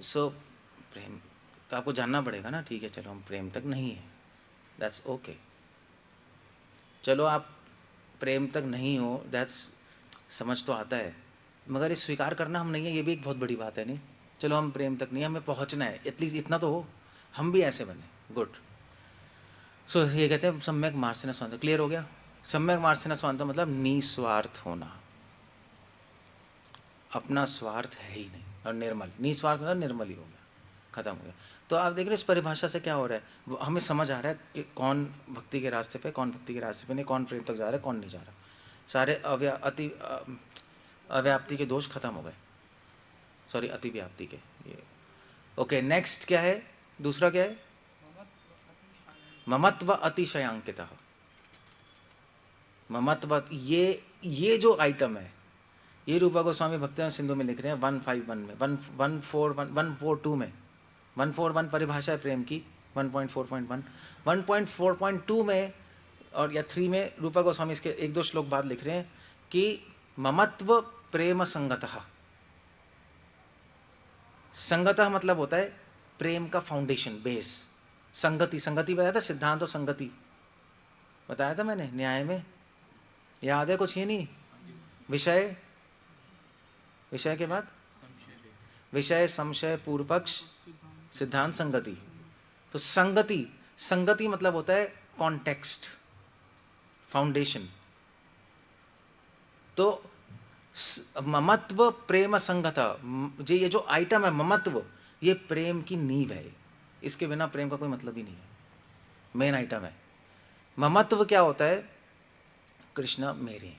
सो प्रेम तो आपको जानना पड़ेगा ना, ठीक है चलो हम प्रेम तक नहीं है, दैट्स ओके, चलो आप प्रेम तक नहीं हो, दैट्स समझ तो आता है, मगर ये स्वीकार करना हम नहीं है, ये भी एक बहुत बड़ी बात है नहीं, चलो हम प्रेम तक नहीं, हमें पहुंचना है, एटलीस्ट इतना तो हो, हम भी ऐसे बने, गुड। सो ये कहते हैं सम्यक मार्गेण स्वान्तः, क्लियर हो गया? सम्यक मार्गेण स्वान्तः मतलब निस्वार्थ होना, अपना स्वार्थ है ही नहीं, और निर्मल, निस्वार्थ मतलब निर्मल ही हो गया, खत्म हो गया। तो आप देख रहे हैं इस परिभाषा से क्या हो रहा है, हमें समझ आ रहा है कि कौन भक्ति के रास्ते पे, कौन भक्ति के रास्ते पे नहीं, कौन प्रेम तक जा रहा है, कौन नहीं जा रहा, सारे अव्याप्ति के दोष खत्म हो गए, सॉरी अति व्याप्ति के ये। ओके, नेक्स्ट क्या है, दूसरा क्या है, ममत्व अतिशयांकितः, ममत्व, ये जो आइटम है, ये रूपा गोस्वामी भक्तिवेदांत सिंधु में लिख रहे हैं 151 में, 142 में, 141 परिभाषा है प्रेम की, 1.4.1, 1.4.2 में और या 3 में रूपा गोस्वामी इसके एक दो श्लोक बाद लिख रहे हैं कि ममत्व प्रेम संगतः, संगतः मतलब होता है प्रेम का फाउंडेशन, बेस, संगति बताया था, सिद्धांत और संगति बताया था मैंने न्याय में, याद है कुछ? ये नहीं, विषय के बाद विषय, संशय, पूर्व पक्ष, सिद्धांत, संगति। तो संगति मतलब होता है कॉन्टेक्स्ट, फाउंडेशन। तो ममत्व प्रेम संगत, ये जो आइटम है ममत्व, ये प्रेम की नींव है, इसके बिना प्रेम का कोई मतलब ही नहीं है, मेन आइटम है। ममत्व क्या होता है? कृष्ण मेरे,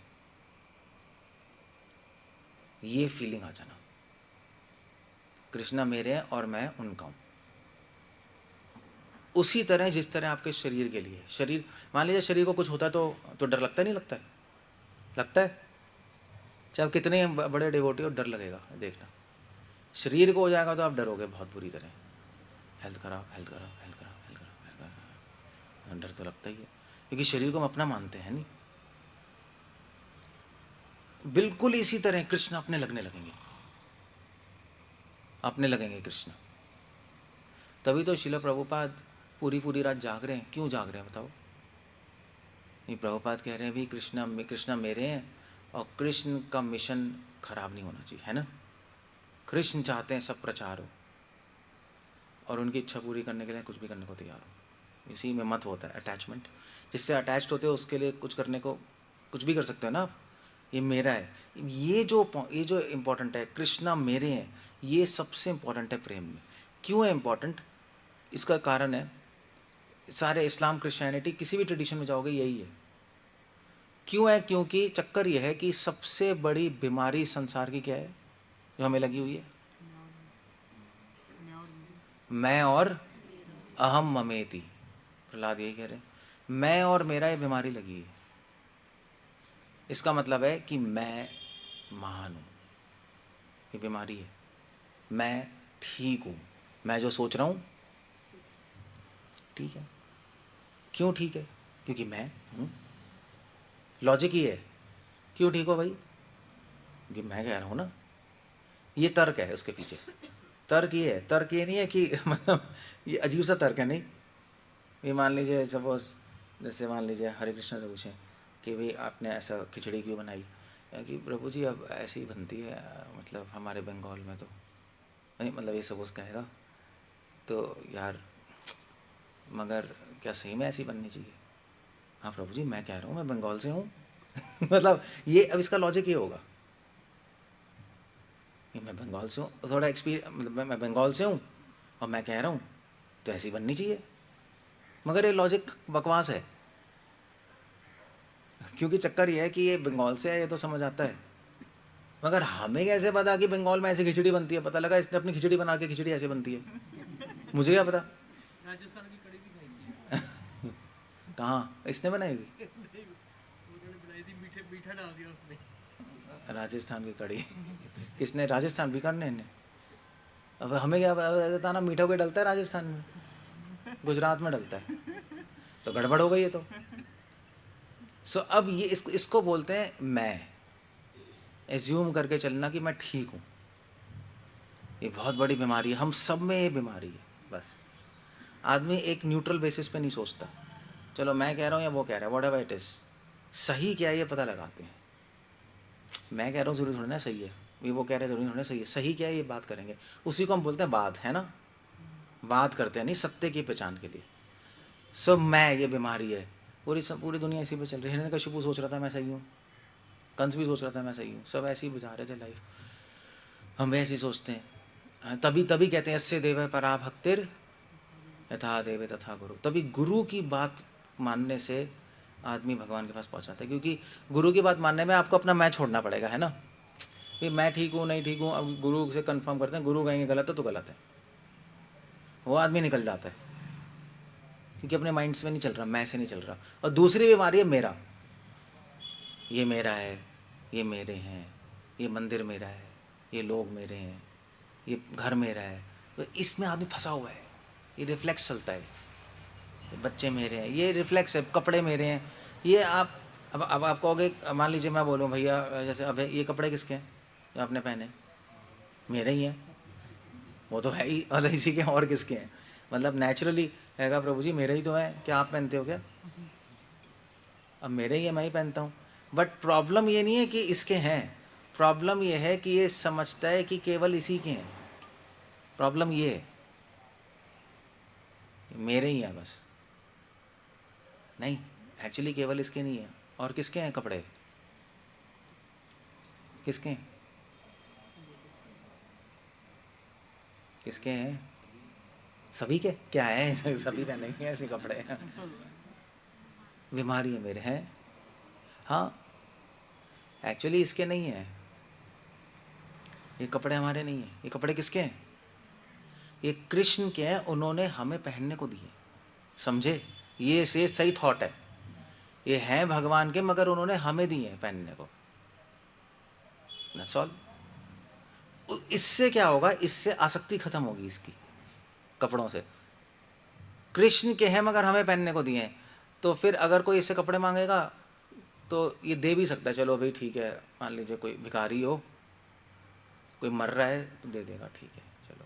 ये फीलिंग आ जाना, कृष्ण मेरे हैं और मैं उनका हूं। उसी तरह जिस तरह आपके शरीर के लिए, शरीर मान लीजिए शरीर को कुछ होता है तो डर लगता है, नहीं लगता है? लगता है, चाहे आप कितने बड़े डिवोटी हो, डर लगेगा, देखना शरीर को हो जाएगा तो आप डरोगे बहुत बुरी तरह, हेल्थ खराब, डर तो लगता ही है, क्योंकि शरीर को हम अपना मानते हैं नहीं। बिल्कुल इसी तरह कृष्ण अपने लगने लगेंगे कृष्ण। तभी तो शिला प्रभुपाद पूरी रात जाग रहे हैं। क्यों जाग रहे हैं बताओ? ये प्रभुपाद कह रहे हैं भी कृष्ण मेरे हैं और कृष्ण का मिशन खराब नहीं होना चाहिए, है ना? कृष्ण चाहते हैं सब प्रचार हो और उनकी इच्छा पूरी करने के लिए कुछ भी करने को तैयार हो। इसी में मत होता है अटैचमेंट, जिससे अटैच्ड होते हो उसके लिए कुछ करने को कुछ भी कर सकते हो ना आप, ये मेरा है। ये जो इम्पोर्टेंट है, कृष्णा मेरे हैं, ये सबसे इम्पोर्टेंट है प्रेम में। क्यों है इम्पोर्टेंट? इसका कारण है, सारे इस्लाम क्रिश्चियनिटी किसी भी ट्रेडिशन में जाओगे यही है। क्यों है? क्योंकि चक्कर ये है कि सबसे बड़ी बीमारी संसार की क्या है जो हमें लगी हुई है? मैं और अहम ममेति। प्रहलाद यही कह रहे हैं, मैं और मेरा ये बीमारी लगी है। इसका मतलब है कि मैं महान हूँ, ये बीमारी है। मैं ठीक हूँ, मैं जो सोच रहा हूँ ठीक है। क्यों ठीक है? क्योंकि मैं हूँ। लॉजिक ही है। क्यों ठीक हो भाई? क्योंकि मैं कह रहा हूँ ना। ये तर्क है उसके पीछे। तर्क ये है, तर्क ये नहीं है कि मतलब ये अजीब सा तर्क है, नहीं। ये मान लीजिए सपोज, जैसे मान लीजिए हरे कृष्ण से पूछें कि भाई आपने ऐसा खिचड़ी क्यों बनाई, कि प्रभु जी अब ऐसी ही बनती है, मतलब हमारे बंगाल में तो नहीं, मतलब ये सपोज कहेगा तो यार मगर क्या सही में ऐसी बननी चाहिए? हाँ प्रभु जी मैं कह रहा हूँ, मैं बंगाल से हूँ। मतलब ये अब इसका लॉजिक ये होगा कि मैं बंगाल से हूँ, थोड़ा एक्सपीरियंस, मतलब मैं बंगाल से हूँ और मैं कह रहा हूँ तो ऐसी बननी चाहिए। मगर ये लॉजिक बकवास है, क्योंकि चक्कर ये है कि ये बंगाल से है, ये तो समझ आता है। मगर हमें कैसे पता कि बंगाल में ऐसी खिचड़ी बनती है? पता लगा इसने अपनी खिचड़ी बना के खिचड़ी ऐसे बनती है, मुझे क्या पता। राजस्थान की कड़ी भी खाई थी। कहाँ इसने बनाई थी? उन्होंने बनाई थी, मीठा डाल दिया उसमें। राजस्थान की कड़ी किसने? राजस्थान बीकानेर ने। अब हमें क्या पता ना मीठा कोई डलता है राजस्थान में, गुजरात में डलता है, तो गड़बड़ हो गई है तो। सो अब ये इसको बोलते हैं मैं, एज्यूम करके चलना कि मैं ठीक हूँ। ये बहुत बड़ी बीमारी है, हम सब में ये बीमारी है। बस आदमी एक न्यूट्रल बेसिस पे नहीं सोचता, चलो मैं कह रहा हूँ या वो कह रहा है, व्हाटएवर इट इज़, सही क्या है ये पता लगाते हैं। मैं कह रहा हूँ जरूरी थोड़ी ना सही है, ये वो कह रहे हैं जरूरी थोड़ी ना सही है, सही क्या है ये बात करेंगे, उसी को हम बोलते हैं बात, है ना। बात करते हैं नहीं सत्य की पहचान के लिए। सब मैं, ये बीमारी है, पूरी दुनिया इसी पे चल रही है। हिरण्यकशिपु सोच रहा था मैं सही हूँ, कंस भी सोच रहा था मैं सही हूँ, सब ऐसे ही बुझा रहे थे लाइफ। हम ऐसे ही सोचते हैं, तभी कहते हैं यस्य देव परा भक्तिर यथा देवे तथा गुरु। तभी गुरु की बात मानने से आदमी भगवान के पास पहुँच जाता है, क्योंकि गुरु की बात मानने में आपको अपना मैं छोड़ना पड़ेगा, है ना। कि मैं ठीक हूँ नहीं ठीक हूँ, अब गुरु से कंफर्म करते हैं, गुरु कहेंगे गलत है तो गलत है, वो आदमी निकल जाता है, क्योंकि अपने माइंड से नहीं चल रहा, मैं से नहीं चल रहा। और दूसरी बीमारी है मेरा, ये मेरा है, ये मेरे हैं, ये मंदिर मेरा है, ये लोग मेरे हैं, ये घर मेरा है, तो इसमें आदमी फंसा हुआ है। ये रिफ्लेक्स चलता है, ये बच्चे मेरे हैं, ये रिफ्लेक्स है, कपड़े मेरे हैं, ये आप अब आप कहोगे, मान लीजिए मैं बोलूँ भैया जैसे अब ये कपड़े किसके हैं जो आपने पहने? मेरे ही हैं, वो तो है ही, और इसी के और किसके हैं? मतलब नेचुरली हैगा प्रभु जी मेरे ही तो है, क्या आप पहनते हो क्या? अब मेरे ही है, मैं ही पहनता हूँ। बट प्रॉब्लम ये नहीं है कि इसके हैं, प्रॉब्लम ये है कि ये समझता है कि केवल इसी के हैं। प्रॉब्लम ये है मेरे ही हैं बस, नहीं एक्चुअली केवल इसके नहीं है। और किसके हैं कपड़े? किसके हैं? किसके हैं? सभी के क्या है? सभी पहनेंगे ऐसे कपड़े? बीमारी है मेरे हैं, हाँ एक्चुअली इसके नहीं है, ये कपड़े हमारे नहीं हैं। ये कपड़े किसके हैं? ये कृष्ण के हैं, उन्होंने हमें पहनने को दिए, समझे? ये से सही थॉट है, ये हैं भगवान के मगर उन्होंने हमें दिए हैं पहनने को, दैट्स ऑल। इससे क्या होगा? इससे आसक्ति खत्म होगी इसकी कपड़ों से। कृष्ण के हैं मगर हमें पहनने को दिए हैं, तो फिर अगर कोई इससे कपड़े मांगेगा तो ये दे भी सकता है, चलो भाई ठीक है, मान लीजिए कोई भिखारी हो, कोई मर रहा है तो दे देगा, ठीक है चलो,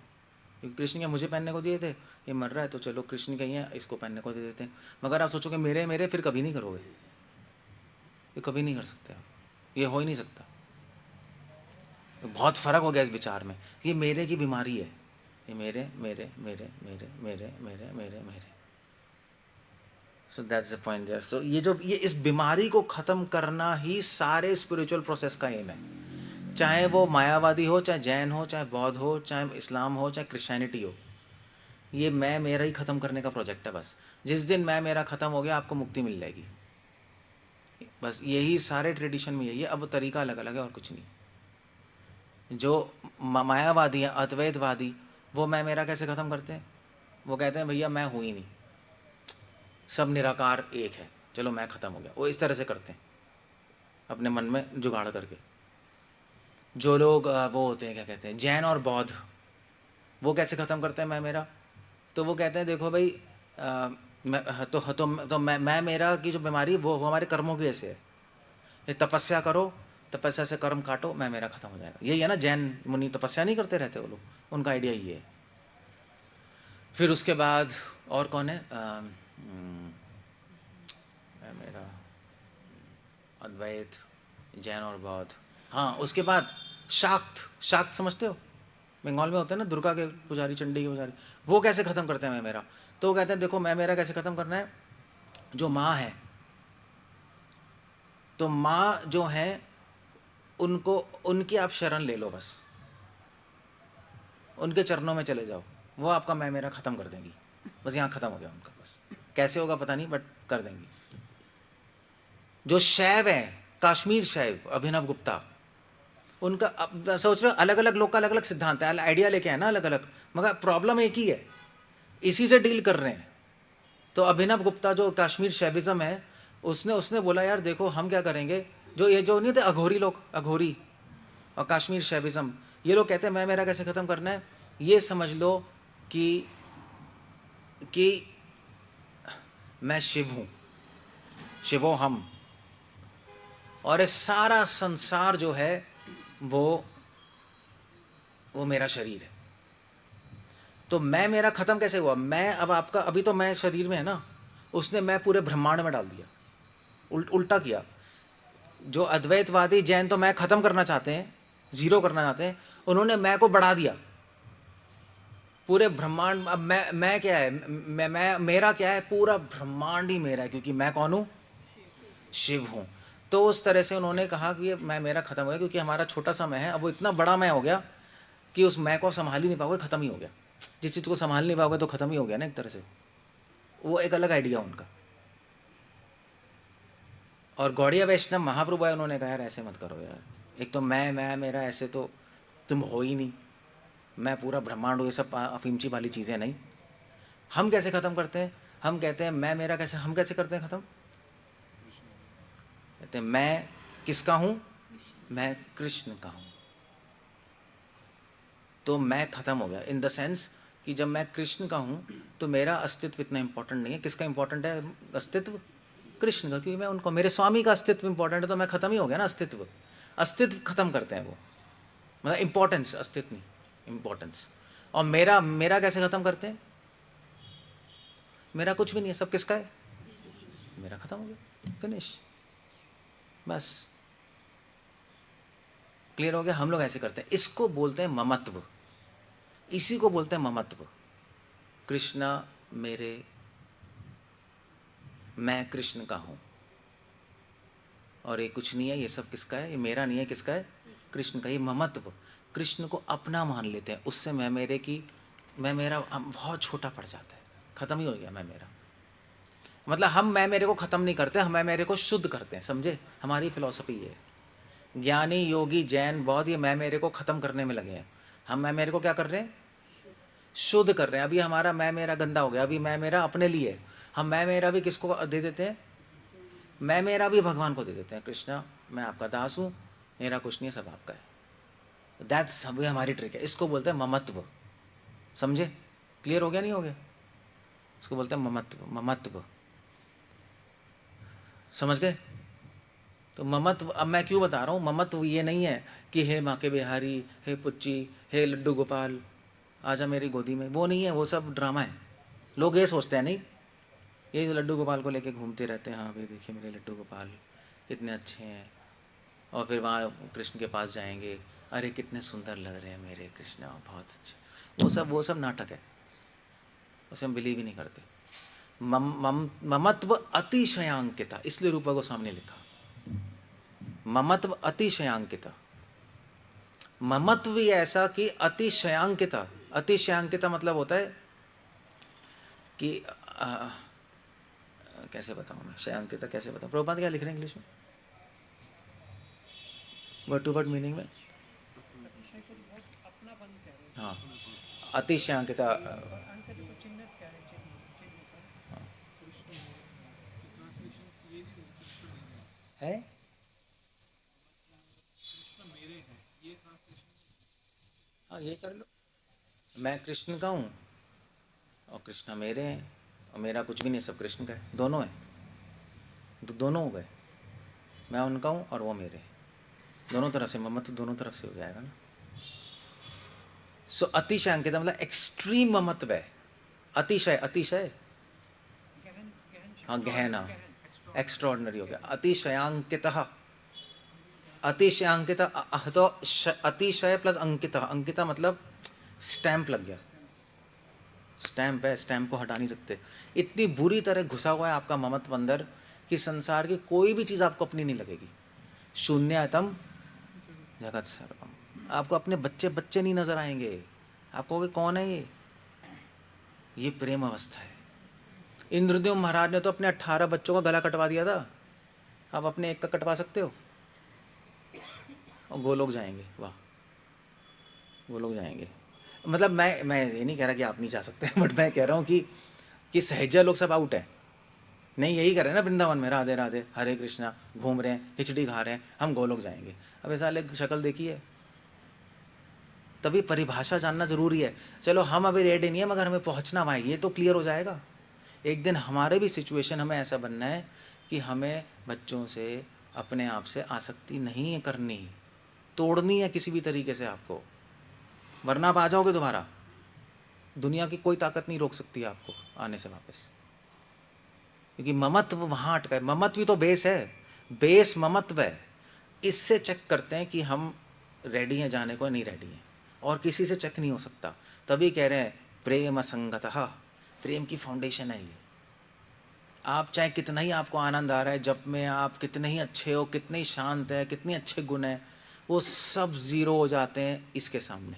क्योंकि कृष्ण के मुझे पहनने को दिए थे, ये मर रहा है तो चलो कृष्ण के ही हैं, इसको पहनने को दे देते हैं। मगर आप सोचोगे मेरे मेरे, फिर कभी नहीं करोगे, ये कभी नहीं कर सकते आप, ये हो ही नहीं सकता। तो बहुत फ़र्क हो गया इस विचार में, ये मेरे की बीमारी है, ये मेरे मेरे मेरे मेरे मेरे मेरे मेरे मेरे। So that's the point there. So ये इस बीमारी को ख़त्म करना ही सारे स्पिरिचुअल प्रोसेस का एम है। चाहे वो मायावादी हो, चाहे जैन हो, चाहे बौद्ध हो, चाहे इस्लाम हो, चाहे क्रिश्चियनिटी हो, ये मैं मेरा ही ख़त्म करने का प्रोजेक्ट है बस। जिस दिन मैं मेरा ख़त्म हो गया आपको मुक्ति मिल जाएगी, बस यही सारे ट्रेडिशन में यही है। अब तरीका अलग अलग है और कुछ नहीं। जो मायावादी हैं, अद्वैतवादी, वो मैं मेरा कैसे ख़त्म करते हैं? वो कहते हैं भैया मैं हूँ ही नहीं, सब निराकार एक है, चलो मैं ख़त्म हो गया। वो इस तरह से करते हैं अपने मन में जुगाड़ करके। जो लोग वो होते हैं, क्या कहते हैं, जैन और बौद्ध, वो कैसे ख़त्म करते हैं मैं मेरा? तो वो कहते हैं देखो भाई मैं मेरा की जो बीमारी वो हमारे कर्मों की ऐसे है, ये तपस्या करो, तपस्या से कर्म काटो, मैं मेरा ख़त्म हो जाएगा। यही है ना, जैन मुनि तपस्या नहीं करते रहते वो लोग, उनका आइडिया ये है। फिर उसके बाद और कौन है? मेरा अद्वैत, जैन और बौद्ध। हाँ, उसके बाद शाक्त। शाक्त समझते हो? बंगाल में होते हैं ना दुर्गा के पुजारी, चंडी के पुजारी। वो कैसे ख़त्म करते हैं मैं मेरा? तो वो कहते हैं देखो मैं मेरा कैसे ख़त्म करना है, जो माँ है, तो माँ जो है उनको, उनकी आप शरण ले लो, बस उनके चरणों में चले जाओ, वो आपका मैं मेरा ख़त्म कर देंगी। बस यहाँ ख़त्म हो गया उनका, बस कैसे होगा पता नहीं, बट कर देंगी। जो शैव है, कश्मीर शैव, अभिनव गुप्ता, उनका अब सोच रहे हो अलग अलग लोग का अलग अलग सिद्धांत है, आइडिया लेके आए ना अलग अलग, मगर प्रॉब्लम एक ही है, इसी से डील कर रहे हैं। तो अभिनव गुप्ता जो कश्मीर शैविज़म है, उसने बोला यार देखो हम क्या करेंगे, जो ये जो नहीं थे अघोरी लोग, अघोरी और कश्मीर शैविज़म, ये लोग कहते हैं मैं मेरा कैसे ख़त्म करना है, ये समझ लो कि मैं शिव हूँ, शिवो हम, और ये सारा संसार जो है वो मेरा शरीर है। तो मैं मेरा ख़त्म कैसे हुआ? मैं अब आपका, अभी तो मैं शरीर में है ना, उसने मैं पूरे ब्रह्मांड में डाल दिया, उल्टा किया। जो अद्वैतवादी जैन तो मैं ख़त्म करना चाहते हैं, ज़ीरो करना चाहते हैं, उन्होंने मैं को बढ़ा दिया पूरे ब्रह्मांड। अब मैं क्या है, मैं मेरा क्या है, पूरा ब्रह्मांड ही मेरा है, क्योंकि मैं कौन हूँ? शिव हूँ। तो उस तरह से उन्होंने कहा कि ये मैं मेरा ख़त्म हो गया, क्योंकि हमारा छोटा सा मैं है, अब वो इतना बड़ा मैं हो गया कि उस मैं को संभाल ही नहीं पाओगे, ख़त्म ही हो गया। जिस चीज़ को संभाल नहीं पाओगे तो ख़त्म ही हो गया ना एक तरह से। वो एक अलग आइडिया उनका। और गौड़िया वैष्णव महाप्रभु है, उन्होंने कहा यार ऐसे मत करो यार, एक तो मैं मेरा ऐसे तो तुम हो ही नहीं, मैं पूरा ब्रह्मांड हूँ, ये सब अफीमची वाली चीज़ें नहीं। हम कैसे ख़त्म करते हैं? हम कहते हैं मैं मेरा कैसे, हम कैसे करते हैं ख़त्म? कहते हैं मैं किसका हूँ? मैं कृष्ण का हूँ। तो मैं ख़त्म हो गया इन द सेंस कि जब मैं कृष्ण का हूँ तो मेरा अस्तित्व इतना इम्पोर्टेंट नहीं है। किसका इम्पोर्टेंट है अस्तित्व? कृष्ण का, क्योंकि मैं उनको, मेरे स्वामी का अस्तित्व इम्पोर्टेंट है, तो मैं ख़त्म ही हो गया ना। अस्तित्व ख़त्म करते हैं वो, मतलब इम्पोर्टेंस, अस्तित्व नहीं, इम्पोर्टेंस। और मेरा कैसे ख़त्म करते हैं? मेरा कुछ भी नहीं है, सब किसका है? मेरा ख़त्म हो गया, फिनिश, बस क्लियर हो गया। हम लोग ऐसे करते हैं, इसको बोलते हैं ममत्व, इसी को बोलते हैं ममत्व। कृष्णा मेरे, मैं कृष्ण का हूँ, और ये कुछ नहीं है, ये सब किसका है? ये मेरा नहीं है, किसका है? कृष्ण का। ये ममत्व, कृष्ण को अपना मान लेते हैं, उससे मैं मेरा बहुत छोटा पड़ जाता है, ख़त्म ही हो गया मैं मेरा। मतलब हम मैं मेरे को ख़त्म नहीं करते, हम मैं मेरे को शुद्ध करते हैं, समझे? हमारी फिलॉसफी ये है। ज्ञानी, योगी, जैन, बौद्ध, ये मैं मेरे को ख़त्म करने में लगे हैं। हम मैं मेरे को क्या कर रहे हैं? शुद्ध कर रहे हैं। अभी हमारा मैं मेरा गंदा हो गया, अभी मैं मेरा अपने लिए है। हम मैं मेरा भी किसको दे देते हैं? मैं मेरा भी भगवान को दे देते हैं। कृष्णा मैं आपका दास हूँ, मेरा कुछ नहीं है, सब आपका है। दैट्स सब हमारी ट्रिक है, इसको बोलते हैं ममत्व। समझे? क्लियर हो गया नहीं हो गया? इसको बोलते हैं ममत्व। ममत्व समझ गए? तो ममत्व, अब मैं क्यों बता रहा हूँ, ममत्व ये नहीं है कि हे माँ के बिहारी, हे पुच्ची, हे लड्डू गोपाल, आजा मेरी गोदी में, वो नहीं है, वो सब ड्रामा है। लोग ये सोचते हैं, नहीं, ये जो लड्डू गोपाल को लेके घूमते रहते हैं, हाँ भाई देखिए मेरे लड्डू गोपाल कितने अच्छे हैं, और फिर वहाँ कृष्ण के पास जाएंगे, अरे कितने सुंदर लग रहे हैं मेरे कृष्ण, बहुत अच्छे। वो सब नाटक है, उसे हम बिलीव ही नहीं करते। ममत्व अतिशयांकिता, इसलिए रूपा गोस्वामी ने लिखा ममत्व अतिशयांकिता। ममत्व भी ऐसा कि अतिशयांकिता। अतिशयांकिता मतलब होता है कि कैसे बताऊँ मैं, शयांकिता कैसे बताऊँ, प्रभुपाद क्या लिख रहे हैं इंग्लिश में वर्ड टू वर्ड मीनिंग में? अतिशय को बहुत अपनापन कह रहे हैं। हाँ, अतिशयांकिता और अंक को चिन्हित कह रहे हैं, चिन्ह होता है। कृष्ण मेरे, इसकी ट्रांसलेशन ये नहीं होगी, कृष्ण मेरे, है। कृष्ण मेरे हैं, ये ट्रांसलेशन। हाँ, ये कर लो, मैं कृष्ण का हूँ और कृष्ण मेरे हैं, और मेरा कुछ भी नहीं, सब कृष्ण का है, दोनों है, तो दोनों हो गए, मैं उनका हूँ और वो मेरे हैं, दोनों तरफ से ममत्व दोनों तरफ से हो जाएगा ना। सो अतिशय अंकिता मतलब एक्सट्रीम ममत्व है। अतिशय, अतिशय, गहन गहन हाँ गहना, गहन एक्स्ट्रॉर्डनरी हो गया। अतिशयांकितः, अतिशयांकित तो अतिशय प्लस अंकिता, अंकिता मतलब स्टैंप लग गया, स्टैंप है, स्टैंप को हटा नहीं सकते। इतनी बुरी तरह घुसा हुआ है आपका ममत्व अंदर कि संसार की कोई भी चीज़ आपको अपनी नहीं लगेगी। शून्यतम जगत सर्वम, आपको अपने बच्चे बच्चे नहीं नजर आएंगे, आप कहोगे कौन है ये प्रेम अवस्था है। इंद्रदेव महाराज ने तो अपने 18 बच्चों का गला कटवा दिया था, आप अपने एक का कटवा सकते हो? और गोलोक जाएंगे, वाह, गोलोक जाएंगे। मतलब मैं ये नहीं कह रहा कि आप नहीं जा सकते बट मैं कह रहा हूँ कि सहजा लोग सब आउट है, नहीं यही कर रहे हैं ना वृंदावन में, राधे राधे हरे कृष्णा घूम रहे हैं, खिचड़ी खा रहे हैं, हम गोलोक जाएंगे। अब ऐसा अलग शक्ल देखी है, तभी परिभाषा जानना जरूरी है। चलो हम अभी रेडी नहीं है, मगर हमें पहुंचना वहाँ, ये तो क्लियर हो जाएगा। एक दिन हमारे भी सिचुएशन हमें ऐसा बनना है कि हमें बच्चों से अपने आप से आसक्ति नहीं करनी, तोड़नी है किसी भी तरीके से आपको, वरना आप आ जाओगे दोबारा, दुनिया की कोई ताकत नहीं रोक सकती आपको आने से वापस, क्योंकि ममत्व वहाँ अटका है। ममत्व ही तो बेस है, बेस ममत्व है। इससे चेक करते हैं कि हम रेडी हैं जाने को, नहीं रेडी हैं, और किसी से चेक नहीं हो सकता। तभी कह रहे हैं प्रेम संगतः, प्रेम की फाउंडेशन है ये। आप चाहे कितना ही आपको आनंद आ रहा है जब में, आप कितने ही अच्छे हो, कितने ही शांत है, कितने अच्छे गुण हैं, वो सब ज़ीरो हो जाते हैं इसके सामने।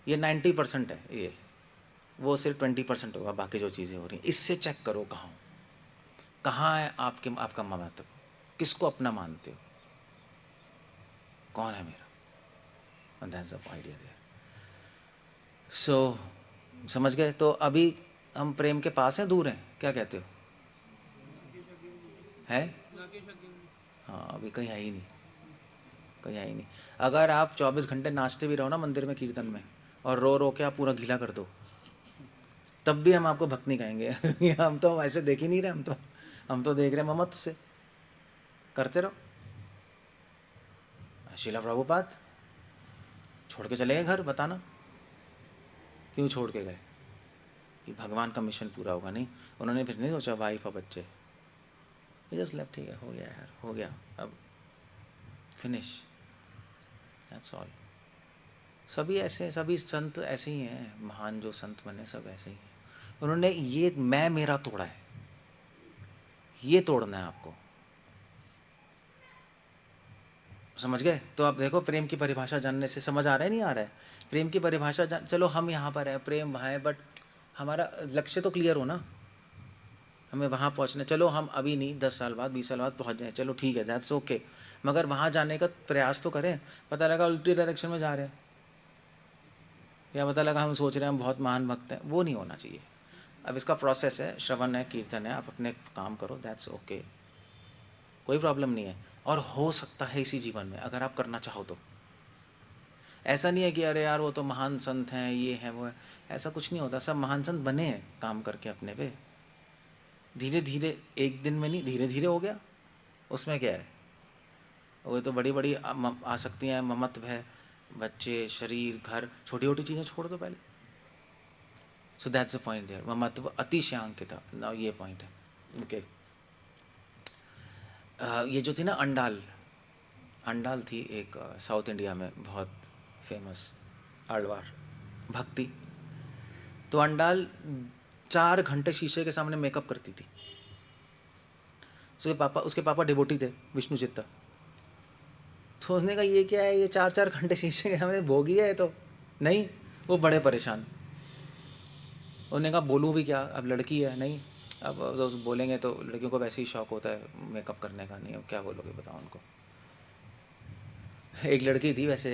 ये 90% है, ये वो सिर्फ 20% होगा, बाकी जो चीज़ें हो रही हैं। इससे चेक करो कहाँ है आपका ममत्व, किसको अपना मानते हो, कौन है मेरा, and that's the idea there. So समझ गए? तो अभी हम प्रेम के पास हैं, दूर हैं, क्या कहते हो? है? हाँ, अभी कहीं है ही नहीं, कहीं है ही नहीं। अगर आप 24 घंटे नाचते भी रहो ना मंदिर में, कीर्तन में, और रो रो के आप पूरा गीला कर दो, तब भी हम आपको भक्त नहीं कहेंगे हम तो ऐसे देख ही नहीं रहे, हम तो देख रहे हैं ममत्व से। करते रहो। शीला प्रभुपाद छोड़ के चले गए घर, बताना क्यों छोड़ के गए? कि भगवान का मिशन पूरा होगा, नहीं, उन्होंने फिर नहीं सोचा वाइफ और बच्चे, जस्ट लेफ्ट, ठीक है, हो गया यार, हो गया, अब फिनिश, दैट्स ऑल। सभी ऐसे, सभी संत ऐसे ही हैं, महान जो संत बने सब ऐसे ही हैं। उन्होंने ये मैं मेरा तोड़ा है, ये तोड़ना है आपको, समझ गए? तो आप देखो प्रेम की परिभाषा जानने से समझ आ रहा है, नहीं आ रहा है? प्रेम की परिभाषा चलो हम यहाँ पर हैं, प्रेम वहाँ है, बट हमारा लक्ष्य तो क्लियर हो ना, हमें वहाँ पहुँचना। चलो हम अभी नहीं, 10 साल बाद 20 साल बाद पहुँच जाएँ, चलो ठीक है, दैट्स ओके, मगर वहाँ जाने का प्रयास तो करें। पता लगा उल्टी डायरेक्शन में जा रहे हैं, या पता लगा हम सोच रहे हैं हम बहुत महान भक्त हैं, वो नहीं होना चाहिए। अब इसका प्रोसेस है, श्रवण है, कीर्तन है, आप अपने काम करो, दैट्स ओके, कोई प्रॉब्लम नहीं है। और हो सकता है इसी जीवन में, अगर आप करना चाहो तो। ऐसा नहीं है कि अरे यार वो तो महान संत हैं, ये है वो है, ऐसा कुछ नहीं होता। सब महान संत बने हैं काम करके अपने पे, धीरे धीरे, एक दिन में नहीं, धीरे धीरे हो गया। उसमें क्या है, वो तो बड़ी बड़ी आसक्तियाँ हैं, ममत्व है, बच्चे, शरीर, घर, छोटी छोटी चीज़ें छोड़ दो पहले। So that's the point there, ममत्व अतिशयांकिता, नाउ ये पॉइंट है, ओके। ये जो थी ना अंडाल थी एक, साउथ इंडिया में बहुत फेमस आलवार भक्ति। तो अंडाल 4 घंटे शीशे के सामने मेकअप करती थी। उसके पापा डिवोटी थे, विष्णु चित्ता। तो उसने कहा ये क्या है, ये 4-4 घंटे शीशे के हमने भोगी है तो नहीं। वो बड़े परेशान। उन्होंने कहा बोलूँ भी क्या, अब लड़की है नहीं, अब तो बोलेंगे तो लड़कियों को वैसे ही शौक होता है मेकअप करने का, नहीं अब क्या बोलोगे बताओ उनको। एक लड़की थी वैसे,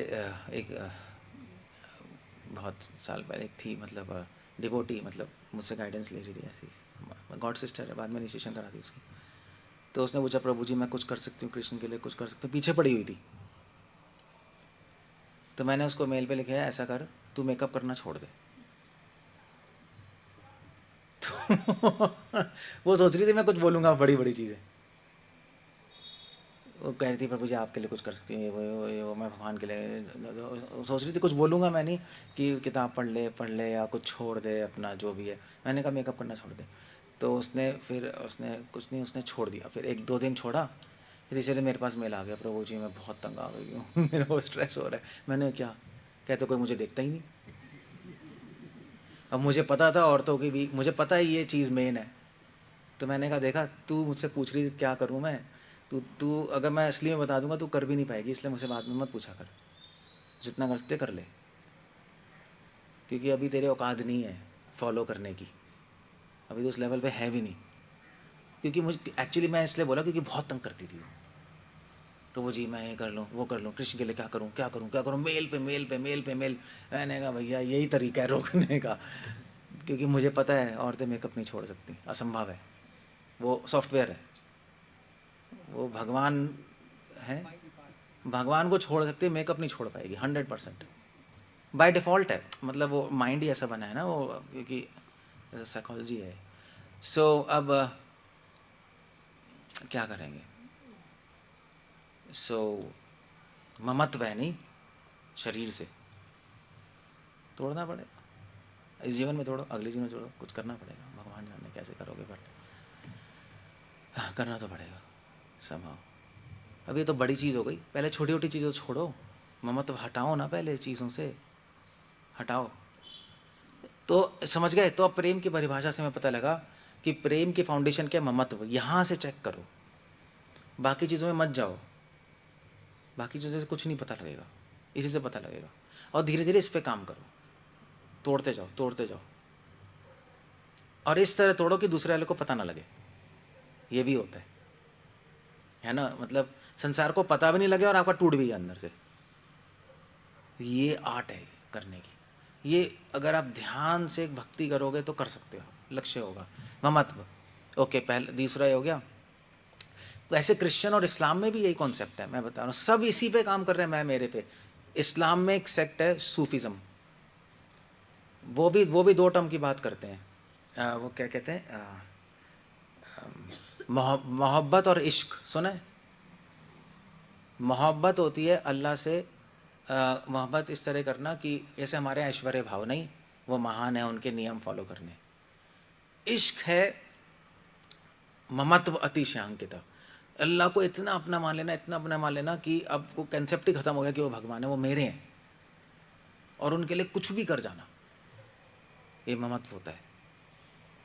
बहुत साल पहले थी, मतलब डिवोटी, मतलब मुझसे गाइडेंस ले रही थी ऐसी, गॉड सिस्टर है, बाद में इनिशिएशन करा दी उसकी। तो उसने पूछा प्रभु जी मैं कुछ कर सकती हूँ कृष्ण के लिए, कुछ कर सकती हूँ, पीछे पड़ी हुई थी। तो मैंने उसको मेल पे लिखा है ऐसा कर तू मेकअप करना छोड़ दे। तो वो सोच रही थी मैं कुछ बोलूँगा बड़ी बड़ी चीज़ें। वो कह रही थी प्रभु जी आपके लिए कुछ कर सकती हूँ, ये वो मैं भगवान के लिए सोच रही थी कुछ बोलूँगा मैं नहीं, कि किताब पढ़ ले या कुछ छोड़ दे अपना जो भी है। मैंने कहा मेकअप करना छोड़ दे। तो उसने कुछ नहीं, उसने छोड़ दिया। फिर 1-2 दिन छोड़ा, फिर तीसरे दिन मेरे पास मेल आ गया, प्रभु जी मैं बहुत तंग आ गई हूँ मेरा वो स्ट्रेस हो रहा है। मैंने क्या, कहते कोई मुझे देखता ही नहीं। अब मुझे पता था औरतों की भी, मुझे पता है ये चीज़ मेन है। तो मैंने कहा देखा तू मुझसे पूछ रही क्या करूँ मैं, तू अगर मैं असली में बता दूंगा तू कर भी नहीं पाएगी, इसलिए मुझसे बाद में मत पूछा कर, जितना कर सकते कर ले, क्योंकि अभी तेरे औकात नहीं है फॉलो करने की, अभी तो उस लेवल पे है भी नहीं। क्योंकि मुझे एक्चुअली मैं इसलिए बोला क्योंकि बहुत तंग करती थी। तो वो जी मैं ये कर लूँ वो कर लूँ, कृष्ण के लिए क्या करूँ क्या करूँ क्या करूँ, मेल पे मेल पे मेल पे मेल। मैंने कहा भैया यही तरीका है रोकने का, क्योंकि मुझे पता है औरतें मेकअप नहीं छोड़ सकती, असंभव है, वो सॉफ्टवेयर है, वो भगवान है, भगवान को छोड़ सकती है, मेकअप नहीं छोड़ पाएगी 100%। बाय डिफ़ॉल्ट है, मतलब वो माइंड ही ऐसा बना है ना वो, क्योंकि साइकोलॉजी है। सो अब क्या करेंगे। सो ममत्व है नहीं, शरीर से तोड़ना पड़ेगा, इस जीवन में तोड़ो अगले जीवन में तोड़ो, कुछ करना पड़ेगा, भगवान जाने कैसे करोगे, बट करना तो पड़ेगा संभव। अब ये तो बड़ी चीज़ हो गई, पहले छोटी छोटी चीज़ों छोड़ो, ममत्व हटाओ ना, पहले चीज़ों से हटाओ। तो समझ गए। तो अब प्रेम की परिभाषा से हमें पता लगा कि प्रेम की फाउंडेशन क्या, ममत्व। यहाँ से चेक करो, बाकी चीज़ों में मत जाओ, बाकी चीज़ों से कुछ नहीं पता लगेगा, इसी से पता लगेगा। और धीरे धीरे इस पे काम करो, तोड़ते जाओ तोड़ते जाओ, और इस तरह तोड़ो कि दूसरे वाले को पता ना लगे। ये भी होता है ना, मतलब संसार को पता भी नहीं लगे और आपका टूट भी गया अंदर से। ये आर्ट है करने की। ये अगर आप ध्यान से भक्ति करोगे तो कर सकते हो, लक्ष्य होगा ममत्व। ओके, पहले दूसरा ये हो गया। वैसे क्रिश्चियन और इस्लाम में भी यही कॉन्सेप्ट है, मैं बता रहा हूँ, सब इसी पे काम कर रहे हैं, मैं मेरे पे। इस्लाम में एक सेक्ट है सूफिज़म, वो भी 2 टर्म की बात करते हैं। वो क्या कहते हैं, मोहब्बत और इश्क। सुना है? मोहब्बत होती है अल्लाह से, मोहब्बत इस तरह करना कि जैसे हमारे ऐश्वर्य भाव, नहीं वो महान है, उनके नियम फॉलो करने। इश्क है ममत्व अतिशयांकित, अल्लाह को इतना अपना मान लेना, इतना अपना मान लेना कि अब वो कंसेप्ट ही खत्म हो गया कि वो भगवान है, वो मेरे हैं, और उनके लिए कुछ भी कर जाना, ये ममत्व होता है।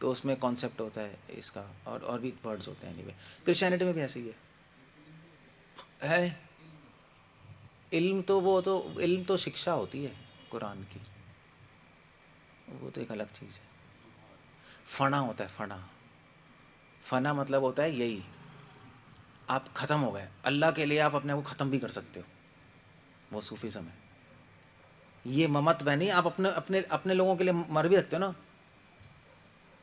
तो उसमें कॉन्सेप्ट होता है इसका, और भी वर्ड्स होते हैं। एनीवे, क्रिश्चियनिटी में भी ऐसे ही है। इल्म तो शिक्षा होती है कुरान की, वो तो एक अलग चीज़ है। फना होता है, फना मतलब होता है यही, आप ख़त्म हो गए अल्लाह के लिए, आप अपने को ख़त्म भी कर सकते हो, वो सूफीज़म है। ये ममत्व है नहीं, आप अपने अपने अपने लोगों के लिए मर भी सकते हो ना।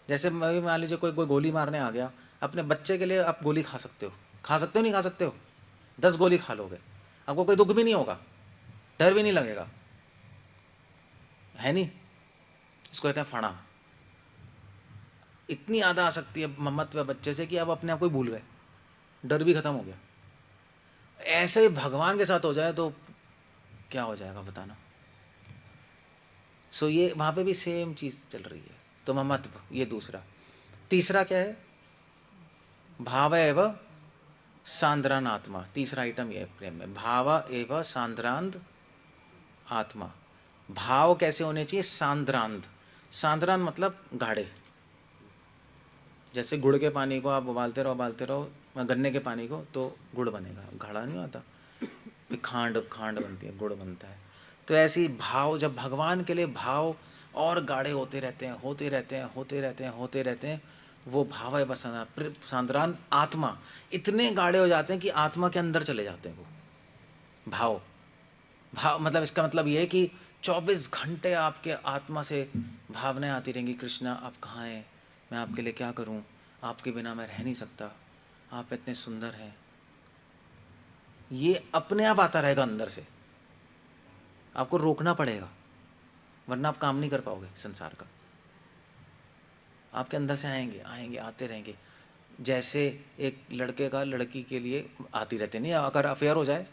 जैसे मान लीजिए कोई गोली मारने आ गया, अपने बच्चे के लिए आप गोली खा सकते हो नहीं खा सकते हो, 10 गोली खा लोगे, आपको कोई दुख भी नहीं होगा, डर भी नहीं लगेगा, है नहीं। इसको कहते हैं फना। इतनी ज़्यादा आ सकती है ममत्व बच्चे से कि आप अपने आप को ही भूल गए, डर भी खत्म हो गया। ऐसे ही भगवान के साथ हो जाए तो क्या हो जाएगा बताना। सो ये वहाँ पे भी सेम चीज़ चल रही है। तो ममत्व ये दूसरा। तीसरा क्या है, भाव एव सांद्रान आत्मा। तीसरा आइटम ये है प्रेम में, भाव एव सांद्रांत आत्मा। भाव कैसे होने चाहिए, सांद्रांत। सांद्रान मतलब गाढ़े, जैसे गुड़ के पानी को आप उबालते रहो गन्ने के पानी को, तो गुड़ बनेगा, गाढ़ा नहीं होता। फिर खांड खांड बनती है, गुड़ बनता है। तो ऐसे ही भाव, जब भगवान के लिए भाव और गाढ़े होते रहते हैं, होते रहते हैं, होते रहते हैं, होते रहते हैं, वो भाव है बस सांद्रांत आत्मा इतने गाढ़े हो जाते हैं कि आत्मा के अंदर चले जाते हैं वो भाव। भाव मतलब इसका मतलब ये है कि 24 घंटे आपके आत्मा से भावनाएं आती रहेंगी, कृष्णा आप कहाँ हैं, मैं आपके लिए क्या करूं, आपके बिना मैं रह नहीं सकता, आप इतने सुंदर हैं। ये अपने आप आता रहेगा अंदर से, आपको रोकना पड़ेगा, वरना आप काम नहीं कर पाओगे संसार का। आपके अंदर से आएंगे आएंगे आते रहेंगे। जैसे एक लड़के का लड़की के लिए आती रहती नहीं, अगर अफेयर हो जाए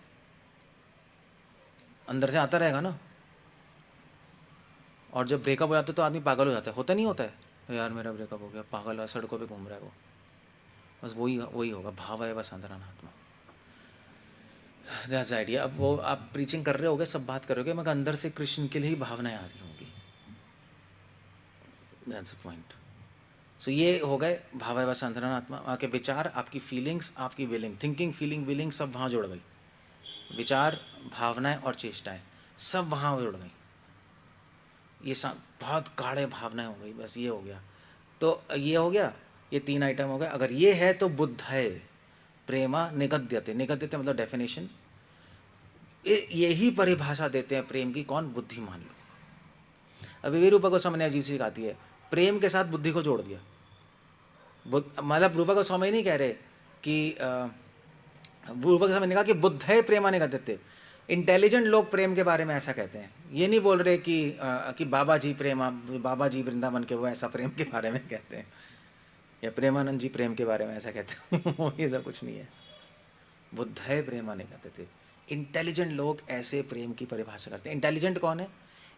अंदर से आता रहेगा ना। और जब ब्रेकअप हो जाता है तो आदमी पागल हो जाता है, होता नहीं होता है, यार मेरा ब्रेकअप हो गया, पागल है, सड़कों पे घूम रहा है वो। बस वही वही होगा, भाव है बस अंतरात्मा। That's idea. अब वो आप प्रीचिंग कर रहे होगे, सब बात कर रहे होगे, मगर अंदर से कृष्ण के लिए ही भावनाएं आ रही होंगी। That's a point. सो ये हो गए भाव है बस अंतरात्मा। आपके विचार, आपकी फीलिंग्स, आपकी विलिंग, थिंकिंग फीलिंग विलिंग सब वहाँ जुड़ गई। विचार, भावनाएं और चेष्टाएं सब वहाँ जुड़ गई। ये सब बहुत गाढ़े भावनाएं हो गई, बस ये हो गया। तो ये हो गया, ये 3 आइटम हो गए। अगर ये है तो बुद्ध है प्रेमा निगद्यते। निगद्यते मतलब डेफिनेशन, यही परिभाषा देते हैं प्रेम की कौन, बुद्धिमान लोग। अभी भी रूपा गोस्वामी ने अजीब सी आती है, प्रेम के साथ बुद्धि को जोड़ दिया। मतलब रूपा गोस्वामी नहीं कह रहे कि रूपा गोस्वामी ने कहा कि बुद्ध है प्रेमा निगद्यते। इंटेलिजेंट लोग प्रेम के बारे में ऐसा कहते हैं, ये नहीं बोल रहे कि बाबा जी प्रेमा, बाबा जी वृंदावन के वो ऐसा प्रेम के बारे में कहते हैं, या प्रेमानंद जी प्रेम के बारे में ऐसा कहते हैं ये सब कुछ नहीं है। बुद्ध है प्रेमा निगद्यते। इंटेलिजेंट लोग ऐसे प्रेम की परिभाषा करते हैं। इंटेलिजेंट कौन है?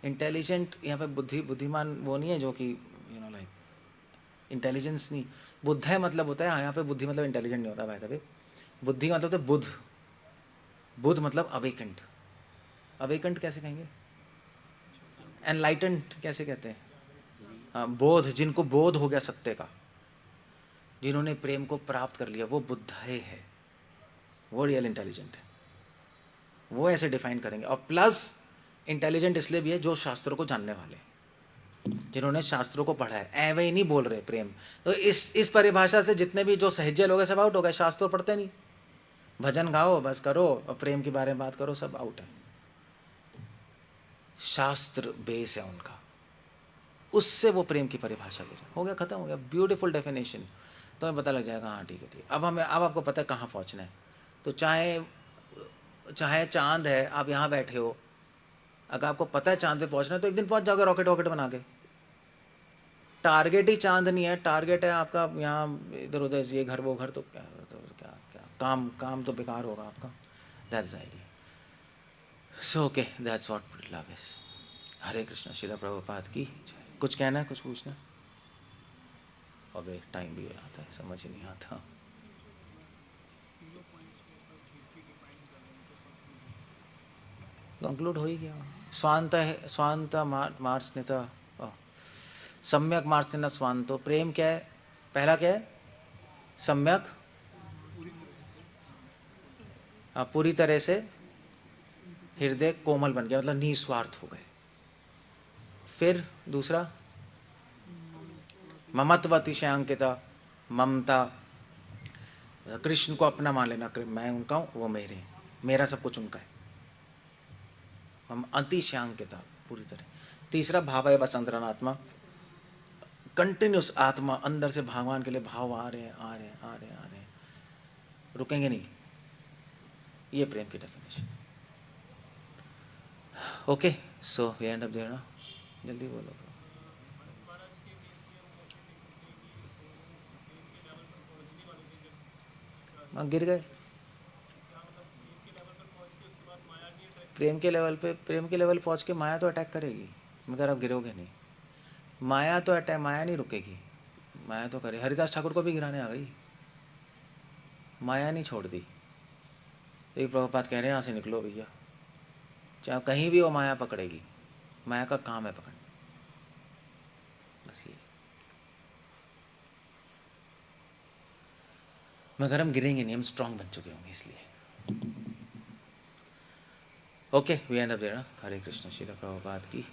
इंटेलिजेंट यहाँ पे बुद्धिमान वो नहीं है जो कि लाइक इंटेलिजेंस नहीं। बुद्ध है मतलब होता है, हाँ यहाँ पे बुद्धि मतलब इंटेलिजेंट नहीं होता भाई तभी। बुद्धि मतलब होता है बुद्ध। बुद्ध मतलब अवेकेंट। अवेकेंट कैसे कहेंगे? एनलाइटेंड कैसे कहते हैं? हाँ, बोध, जिनको बोध हो गया सत्य का, जिन्होंने प्रेम को प्राप्त कर लिया, वो बुद्ध है, वो रियल इंटेलिजेंट है। वो ऐसे डिफाइन करेंगे। और प्लस इंटेलिजेंट इसलिए भी है जो शास्त्रों को जानने वाले, जिन्होंने शास्त्रों को पढ़ा है। ऐवे ही नहीं बोल रहे प्रेम। तो इस परिभाषा से जितने भी जो सहजे लोग हैं सब आउट हो गए, शास्त्रों पढ़ते नहीं, भजन गाओ बस करो और प्रेम के बारे में बात करो, सब आउट है। शास्त्र बेस है उनका, उससे वो प्रेम की परिभाषा दे रहे। हो गया, खत्म हो गया, ब्यूटीफुल डेफिनेशन। तो हमें पता लग जाएगा, हाँ ठीक है ठीक है। अब आपको पता है कहाँ पहुँचना है। तो चाहे चांद है, आप यहाँ बैठे हो, अगर आपको पता है चांद पे पहुँचना है तो एक दिन पहुँच जाओगे रॉकेट वॉकेट बना के। टारगेट ही चांद नहीं है, टारगेट है आपका यहाँ इधर उधर, ये घर वो घर, तो क्या क्या क्या काम तो बेकार होगा आपका। That's the idea. So okay, that's what love is. Hare Krishna. Srila Prabhupada की जय। कुछ कहना है, कुछ पूछना? अबे टाइम भी हो जाता है, समझ ही नहीं आता। कंक्लूड हो ही गया। स्वांत है, स्वांत मार्स ने तो सम्यक मार्स ने स्वांतो। प्रेम क्या है? पहला क्या है? सम्यक, पूरी तरह से हृदय कोमल बन गया, मतलब निस्वार्थ हो गए। फिर दूसरा ममत्व अतिशयांकिता, ममता, कृष्ण को अपना मान लेना, मैं उनका हूँ वो मेरे, मेरा सब कुछ उनका है। हम अतिशयांकिता, पूरी तरह। तीसरा भाव है बस अंतरात्मा, कंटिन्यूस आत्मा अंदर से भगवान के लिए भाव आ रहे हैं आ रहे हैं आ रहे हैं आ रहे हैं, रुकेंगे नहीं। ये प्रेम की definition. Okay, so we end up there ना। जल्दी बोलो। गिर गए प्रेम के लेवल पहुंच के माया तो अटैक करेगी, मगर आप गिरोगे नहीं। माया तो अटैक, माया नहीं रुकेगी, माया तो करे। हरिदास ठाकुर को भी गिराने आ गई, माया नहीं छोड़ दी। तो ये प्रभुपाद कह रहे हैं यहाँ से निकलो भैया, चाहे कहीं भी हो माया पकड़ेगी, माया का काम है पकड़ना, बस ये। मगर हम गिरेंगे नहीं, हम स्ट्रांग बन चुके होंगे इसलिए। Okay we end up there ना। हरे कृष्ण, श्रील प्रभुपाद की